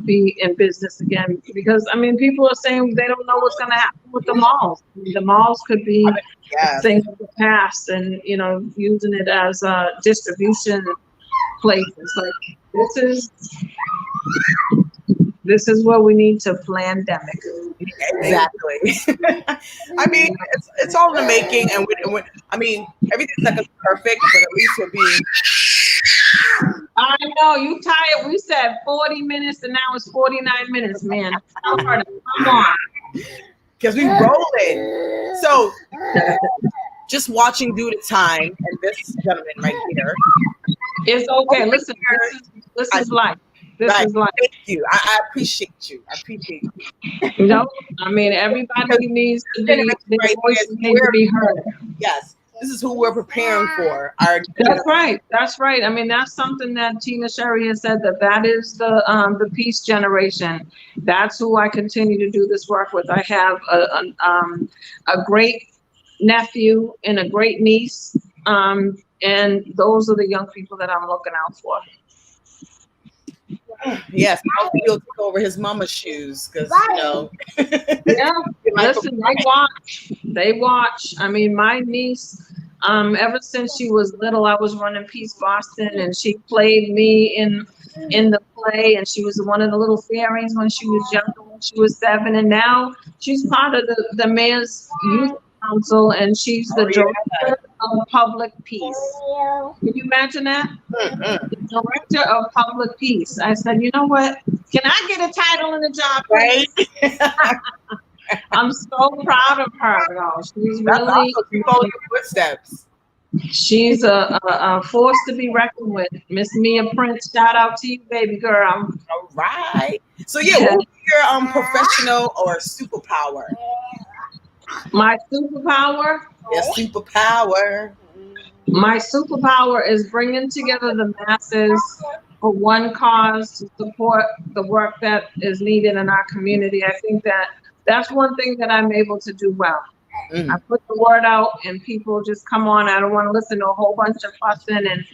be in business again. Because I mean, people are saying they don't know what's going to happen with the malls. The malls could be a thing of the past, and using it as a distribution places. Like this is where we need to pandemic. Exactly. I mean, it's all in the making, and I mean, everything's not gonna be perfect, but at least we're being. I know you tired. We said 40 minutes, and now it's 49 minutes, man. Tell her to come on. Because we rolling. So, just watching due to time, and this gentleman right here. It's okay. Listen, this is life. This is life. Thank you. I appreciate you. I mean, everybody needs to be, their voices need to be heard. Yes. This is who we're preparing for. That's right. That's right. I mean, that's something that Tina Sherry has said, that is the peace generation. That's who I continue to do this work with. I have a great nephew and a great niece, and those are the young people that I'm looking out for. Yes, hopefully he'll take over his mama's shoes because Yeah, listen, they watch. I mean, my niece, ever since she was little, I was running Peace Boston, and she played me in the play, and she was one of the little fairies when she was younger, when she was 7, and now she's part of the mayor's youth council, and she's the director of public peace. Can you imagine that? The director of public peace. I said, you know what? Can I get a title in the job, please? I'm so proud of her, though. She's really following your footsteps. She's a force to be reckoned with. Miss Mia Prince, shout out to you, baby girl. All right. So yeah, what would be your professional or superpower? My superpower. Your superpower. My superpower is bringing together the masses for one cause to support the work that is needed in our community. I think that that's one thing that I'm able to do well. I Mm. put the word out and people just come on. I don't want to listen to a whole bunch of fussing and,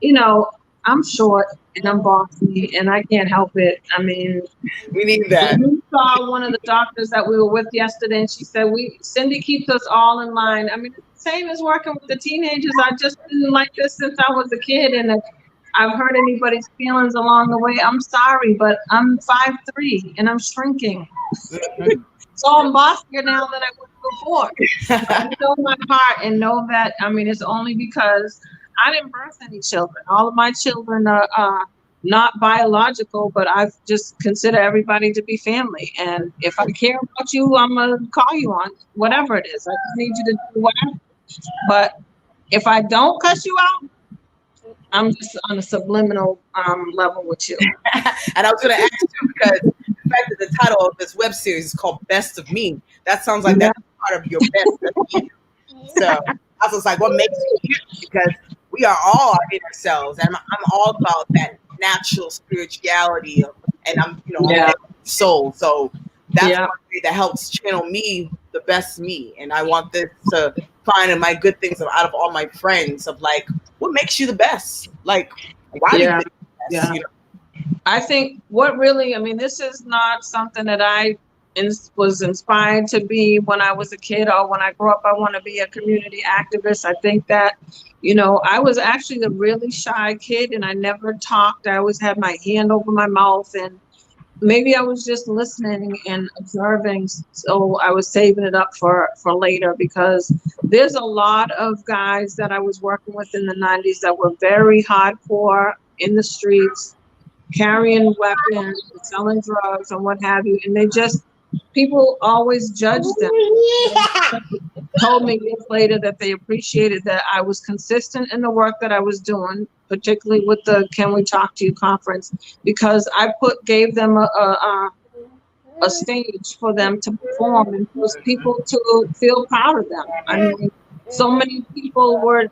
you know, I'm short and I'm bossy and I can't help it. I mean, We need that. we saw one of the doctors that we were with yesterday, and she said, Cindy keeps us all in line. I mean, it's the same as working with the teenagers. I just been like this since I was a kid, and if I've hurt anybody's feelings along the way, I'm sorry, but I'm 5'3" and I'm shrinking. Mhm. So I'm bossier now than I was before. But know my heart and know that, I mean, it's only because I didn't birth any children. All of my children are not biological, but I just consider everybody to be family. And if I care about you, I'm going to call you on whatever it is. I just need you to do whatever. But if I don't cuss you out, I'm just on a subliminal level with you. And I was going to ask you because the fact that the title of this web series is called Best of Me, that sounds like that's part of your best of me. So I was just like, what makes you you? Because we are all our inner selves. And I'm all about that natural spirituality. And I'm, I'm soul. So that's Yeah. one way that helps channel me, the best me. And I want this to find my good things out of all my friends of like, what makes you the best? Like, why do you think the best? Yeah. I think what really, I mean, this is not something that I was inspired to be when I was a kid or when I grew up. I want to be a community activist. I think that, I was actually a really shy kid and I never talked. I always had my hand over my mouth and maybe I was just listening and observing. So I was saving it up for later because there's a lot of guys that I was working with in the 90s that were very hardcore in the streets, carrying weapons, selling drugs, and what have you. And people always judged them. Told me years later that they appreciated that I was consistent in the work that I was doing, particularly with the Can We Talk to You conference, because I gave them a stage for them to perform and for people to feel proud of them. I mean, so many people were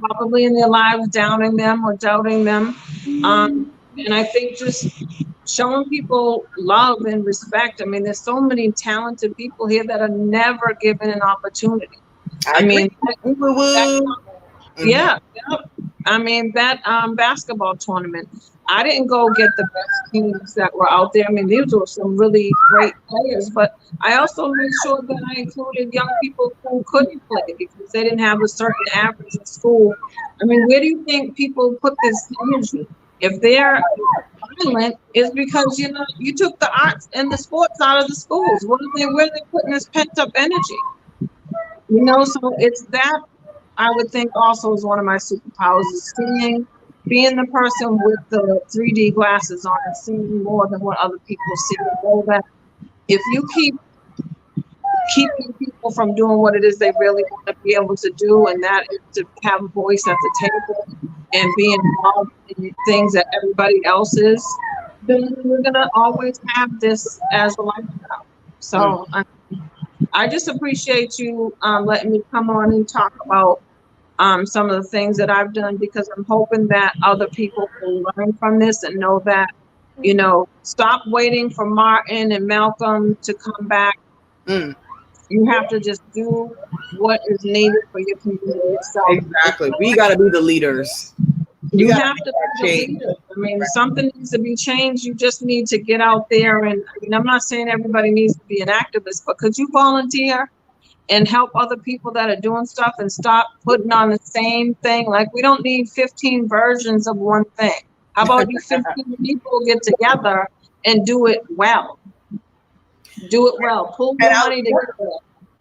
probably in their lives downing them or doubting them. And I think just showing people love and respect. I mean, there's so many talented people here that are never given an opportunity. I mean, yeah. I mean, that basketball tournament, I didn't go get the best teams that were out there. I mean, these were some really great players, but I also made sure that I included young people who couldn't play because they didn't have a certain average in school. I mean, where do you think people put this energy? If they're violent, it's because you took the arts and the sports out of the schools. Where are they putting this pent up energy? So it's that I would think also is one of my superpowers is being the person with the 3D glasses on and seeing more than what other people see. Know that if you keep keeping people from doing what it is they really want to be able to do, and that is to have a voice at the table and be involved in things that everybody else is, then we're going to always have this as a lifestyle. So I just appreciate you letting me come on and talk about some of the things that I've done, because I'm hoping that other people will learn from this and know that, stop waiting for Martin and Malcolm to come back. You have to just do what is needed for your community itself. Exactly. We got to be the leaders. You have to be the leader. I mean, something needs to be changed. You just need to get out there. And I mean, I'm not saying everybody needs to be an activist, but could you volunteer and help other people that are doing stuff and stop putting on the same thing? Like, we don't need 15 versions of one thing. How about you 15 people get together and do it well? Do it well. Pull your money together.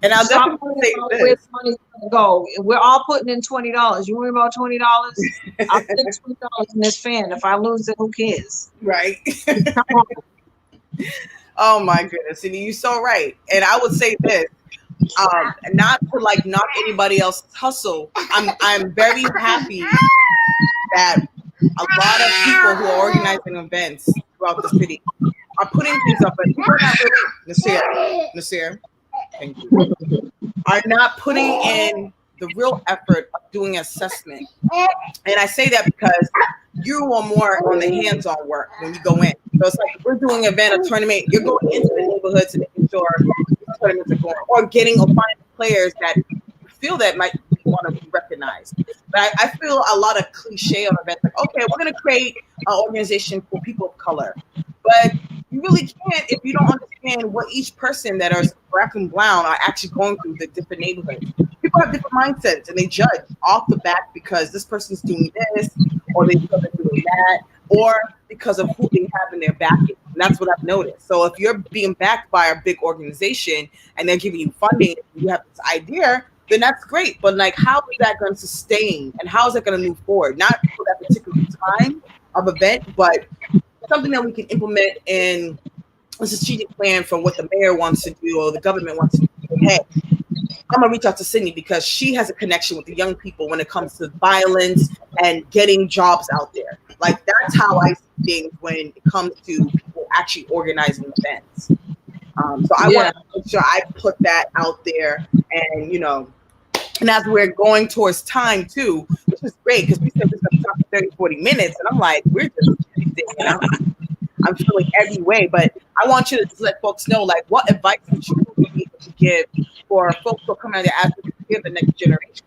And I'll definitely say this. Where's money gonna go? We're all putting in $20. You worry about $20? I'll put $20 in this fan. If I lose it, who cares? Right. Oh my goodness. And you're so right. And I would say this. Not to like knock anybody else's hustle. I'm very happy that a lot of people who are organizing events throughout the city are putting things up, but people are not really Nasir, thank you, are not putting in the real effort of doing assessment. And I say that because you are more on the hands-on work when you go in. So it's like if we're doing an event, a tournament, you're going into the neighborhoods and making sure these tournaments are going, or getting or finding players that you feel that might want to be recognized. But I feel a lot of cliche on events like, okay, we're going to create an organization for people of color, but you really can't if you don't understand what each person that are black and brown are actually going through the different neighborhoods. People have different mindsets and they judge off the bat because this person's doing this or they feel they're doing that or because of who they have in their backing. And that's what I've noticed. So if you're being backed by a big organization and they're giving you funding and you have this idea, then that's great. But like, how is that going to sustain and how is it going to move forward? Not for that particular time of event, but something that we can implement in a strategic plan for what the mayor wants to do or the government wants to do. Hey, I'm gonna reach out to Sydney because she has a connection with the young people when it comes to violence and getting jobs out there. Like that's how I see things when it comes to people actually organizing events. So I want to make sure I put that out there, and and as we're going towards time too, which is great because we said we're going to talk for 30, 40 minutes, and I'm like, we're just I'm feeling every way, but I want you to just let folks know, like, what advice would you be able to give for folks who are coming out of the Africa to give the next generation?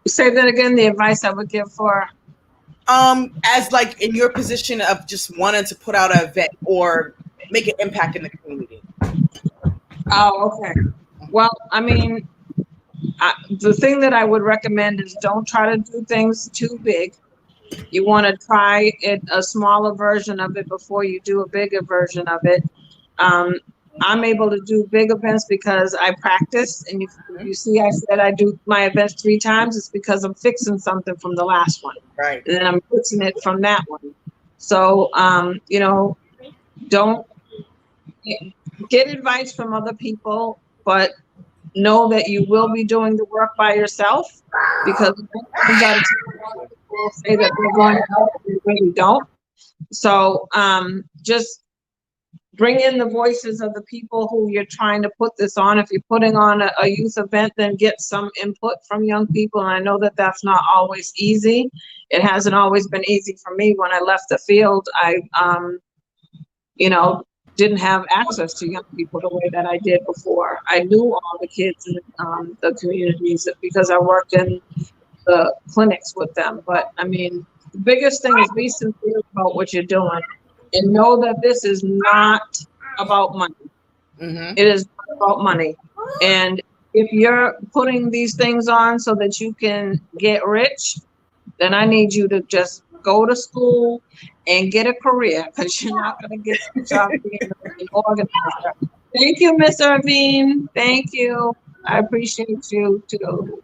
Say that again. The advice I would give for, as like in your position of just wanting to put out an event or make an impact in the community. Oh, okay. Well, I mean, the thing that I would recommend is don't try to do things too big. You want to try a smaller version of it before you do a bigger version of it. I'm able to do big events because I practice, and you see I said I do my events 3 times. It's because I'm fixing something from the last one, right? And then I'm fixing it from that one. So don't get advice from other people, but know that you will be doing the work by yourself, because people say that they're going to help, they really don't. So just bring in the voices of the people who you're trying to put this on. If you're putting on a youth event, then get some input from young people. And I know that that's not always easy. It hasn't always been easy for me. When I left the field, I didn't have access to young people the way that I did before. I knew all the kids in the communities because I worked in the clinics with them. But I mean, the biggest thing is be sincere about what you're doing and know that this is not about money. Mm-hmm. It is not about money. And if you're putting these things on so that you can get rich, then I need you to just go to school and get a career, because you're not going to get a job being an organizer. Thank you, Miss Irvine. Thank you. I appreciate you too.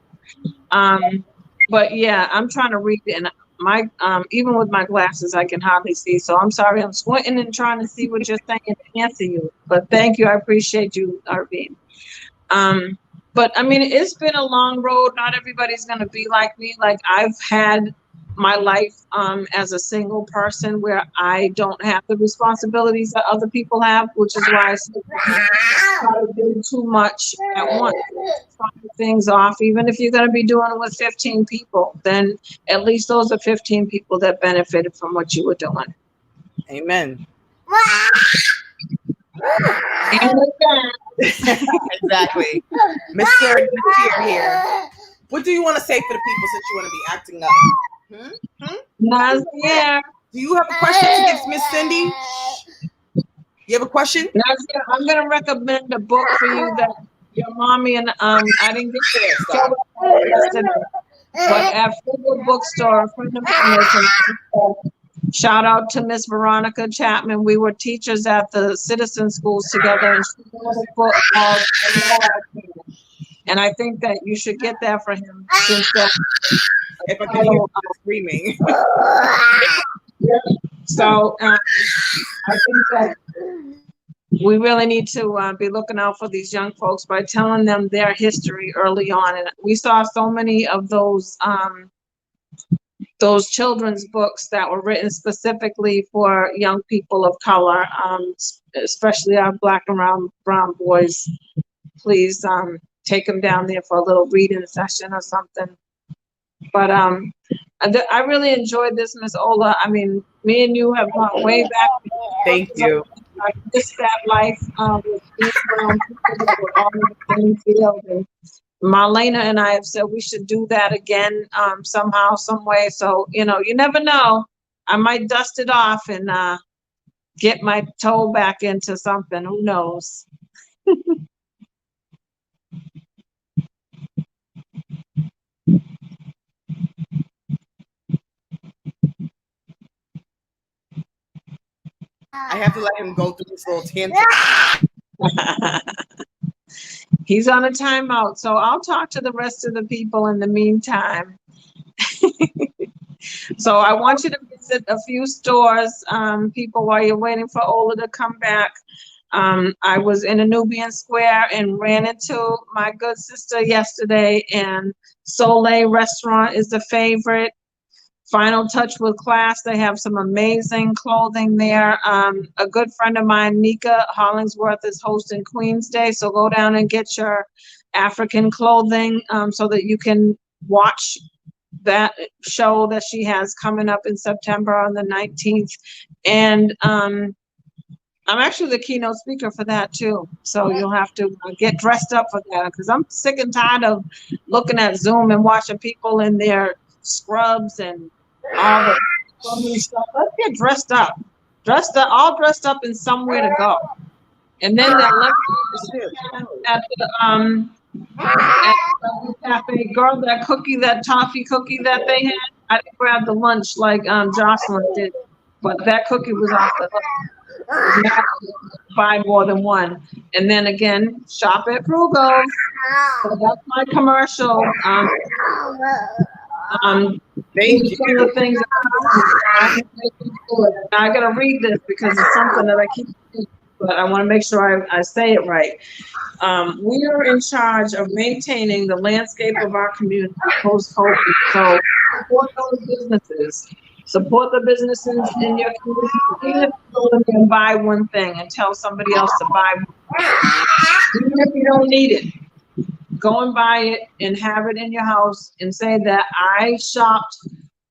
But yeah, I'm trying to read, and my even with my glasses, I can hardly see. So I'm sorry, I'm squinting and trying to see what you're saying to answer you. But thank you, I appreciate you, Irvine. But I mean, it's been a long road. Not everybody's going to be like me. Like I've had my life as a single person where I don't have the responsibilities that other people have, which is why I try to do too much at once. Try things off, even if you're going to be doing it with 15 people, then at least those are 15 people that benefited from what you were doing. Amen. Exactly. Mr. here. What do you want to say for the people since you want to be acting up? Nazia. Do you have a question to give Miss Cindy? You have a question? Nazia, I'm going to recommend a book for you that your mommy and I didn't get to yesterday, but at Frugal Bookstore, a friend of mine, shout out to Miss Veronica Chapman. We were teachers at the Citizen Schools together, and she wrote a book called, and I think that you should get that for him, since that. If I can hear screaming. So I think that we really need to be looking out for these young folks by telling them their history early on. And we saw so many of those children's books that were written specifically for young people of color, especially our Black and brown boys. Please take them down there for a little reading session or something. But I really enjoyed this, Miss Ola. I mean, me and you have gone way back. Thank you. I missed that life with being around people that were all in the same field. And Marlena and I have said we should do that again somehow, some way. So, you never know. I might dust it off and get my toe back into something. Who knows? I have to let him go through this little tangent. He's on a timeout, so I'll talk to the rest of the people in the meantime. So I want you to visit a few stores, people, while you're waiting for Ola to come back. I was in a Nubian Square and ran into my good sister yesterday, and Soleil Restaurant is the favorite. Final Touch with Class, they have some amazing clothing there. A good friend of mine, Nika Hollingsworth, is hosting Queen's Day, so go down and get your African clothing so that you can watch that show that she has coming up in September on the 19th. And I'm actually the keynote speaker for that too. So you'll have to get dressed up for that, because I'm sick and tired of looking at Zoom and watching people in their scrubs and all the scrubby stuff. Let's get dressed up, all dressed up and somewhere to go. And then that at the cafe, girl, that cookie, that toffee cookie that they had, I didn't grab the lunch like Jocelyn did, but that cookie was off the hook. Buy more than one. And then again, shop at Frugal's. So that's my commercial. Thank you. Some of the things I gotta read this because it's something that I keep, but I want to make sure I say it right. We are in charge of maintaining the landscape of our community post-COVID. So support those businesses. Support the businesses in your community. Even if you go and buy one thing and tell somebody else to buy one. Even if you don't need it, go and buy it and have it in your house and say that I shopped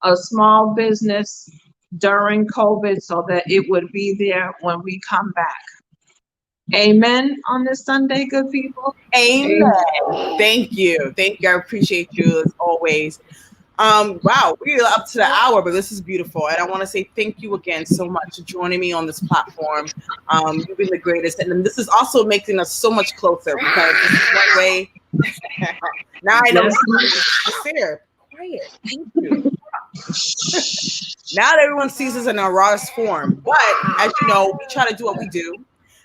a small business during COVID so that it would be there when we come back. Amen on this Sunday, good people. Amen. Thank you. Thank you. I appreciate you as always. Wow, we're up to the hour, but this is beautiful. And I want to say thank you again so much for joining me on this platform. You've been the greatest. And this is also making us so much closer because this is one way. Now I know it's fair. Quiet. Thank you. Now that everyone sees us in our rawest form. But as you know, we try to do what we do.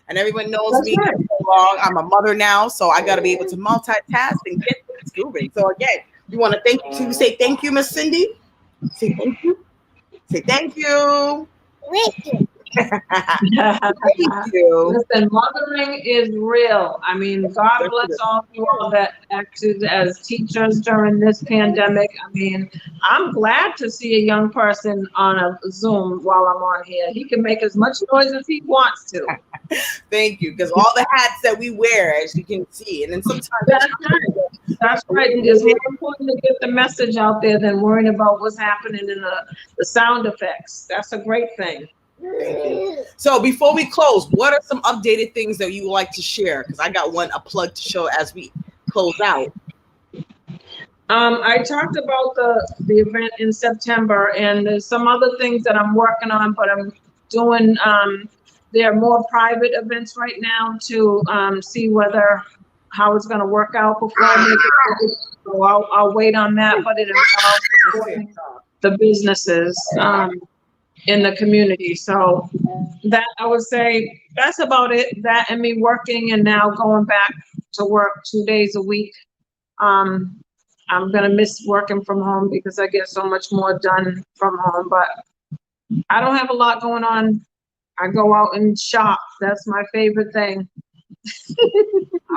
And everyone knows me for so long. I'm a mother now, so I got to be able to multitask and get things moving. So again, we want to thank you. Can you say thank you, Miss Cindy? Say thank you. Say thank you. Thank you. Thank you. Listen, mothering is real. I mean, God bless all of you all that acted as teachers during this pandemic. I mean, I'm glad to see a young person on a Zoom while I'm on here. He can make as much noise as he wants to. Thank you, because all the hats that we wear, as you can see, and then sometimes that's right. It's more important to get the message out there than worrying about what's happening in the sound effects. That's a great thing. Thank you. So before we close, what are some updated things that you would like to share? Because I got a plug to show as we close out. I talked about the event in September, and there's some other things that I'm working on, but I'm doing there are more private events right now to see how it's going to work out before I make it. So I'll wait on that, but it involves supporting the businesses in the community. So that, I would say, that's about it. That and me working and now going back to work 2 days a week. I'm gonna miss working from home because I get so much more done from home, but I don't have a lot going on I go out and shop. That's my favorite thing.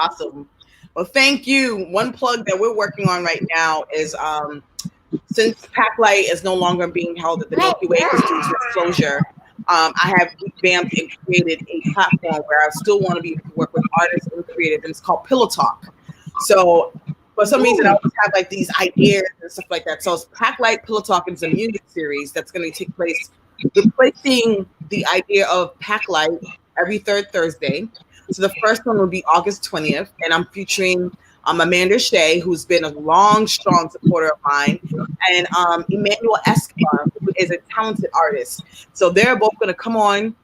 Awesome. Well, thank you. One plug that we're working on right now is since Packlight is no longer being held at the Milky Way due to its closure, I have revamped and created a platform where I still want to be able to work with artists and creatives, and it's called Pillow Talk. So for some reason, I always have like these ideas and stuff like that. So it's Packlight Pillow Talk is a music series that's going to take place, replacing the idea of Packlight every third Thursday. So the first one will be August 20th, and I'm featuring Amanda Shea, who's been a long, strong supporter of mine, and Emmanuel Escobar, who is a talented artist. So they're both going to come on.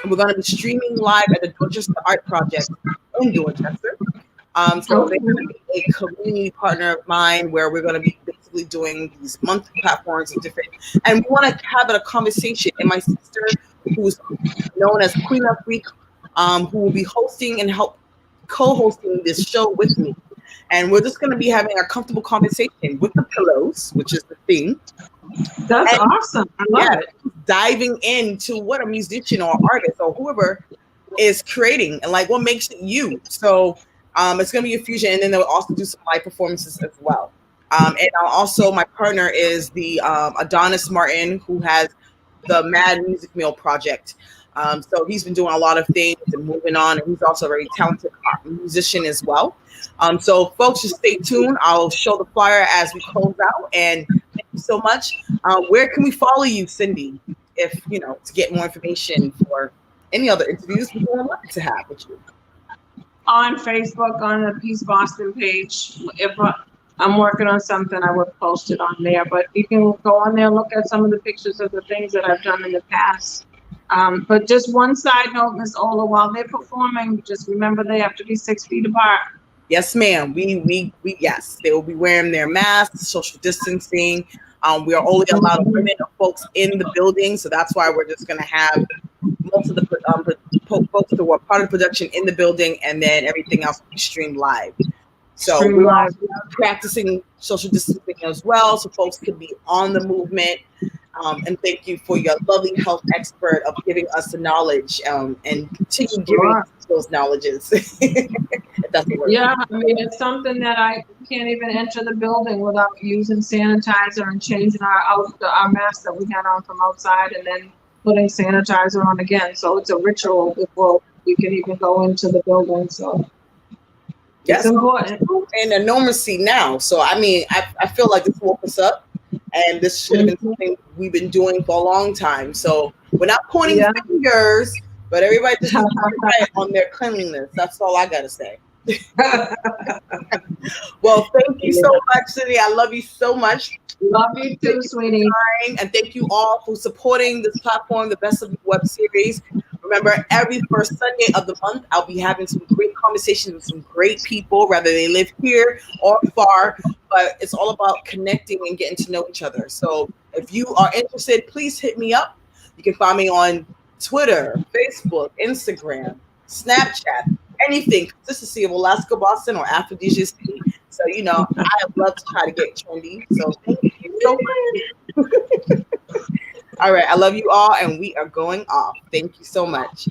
We're going to be streaming live at the Dorchester Art Project in Dorchester. So they're going to be a community partner of mine where we're going to be basically doing these monthly platforms and different, and we want to have a conversation. And my sister, who's known as Queen of Freak, who will be hosting and co-hosting this show with me. And we're just going to be having a comfortable conversation with the pillows, which is the theme. That's awesome. I love it. Diving into what a musician or artist or whoever is creating and like what makes it you. So it's going to be a fusion. And then they'll also do some live performances as well. And also my partner is the Adonis Martin, who has the Mad Music Mill project. So he's been doing a lot of things and moving on, and he's also a very talented musician as well. So folks, just stay tuned. I'll show the flyer as we close out, and thank you so much. Where can we follow you, Cindy, if you know, to get more information for any other interviews we would like to have with you? On Facebook, on the Peace Boston page. If I'm working on something, I would post it on there. But you can go on there, look at some of the pictures of the things that I've done in the past. But just one side note, Miss Ola, while they're performing, just remember they have to be 6 feet apart. Yes, ma'am. We yes, they will be wearing their masks, social distancing. We are only allowed women or folks in the building, so that's why we're just going to have most of the folks that were part of the production in the building, and then everything else will be streamed live. So we're practicing social distancing as well, so folks can be on the movement. And thank you for your lovely health expert of giving us the knowledge and continue giving us those knowledges. It doesn't work. Yeah, I mean, it's something that I can't even enter the building without using sanitizer and changing our mask that we had on from outside and then putting sanitizer on again. So it's a ritual before we can even go into the building. So it's important. And a normalcy now. So, I mean, I feel like this woke us up. And this should have been something we've been doing for a long time. So we're not pointing fingers, but everybody just right on their cleanliness. That's all I got to say. Well, thank you so much, Cindy. I love you so much. Love you too, sweetie. And thank you all for supporting this platform, the Best of Me Web Series. Remember, every first Sunday of the month, I'll be having some great conversations with some great people, whether they live here or far. But it's all about connecting and getting to know each other. So if you are interested, please hit me up. You can find me on Twitter, Facebook, Instagram, Snapchat, anything. Consistency of Olasco Boston or AfroDesiaCity. So, you know, I love to try to get trendy. So thank you so much. All right. I love you all, and we are going off. Thank you so much.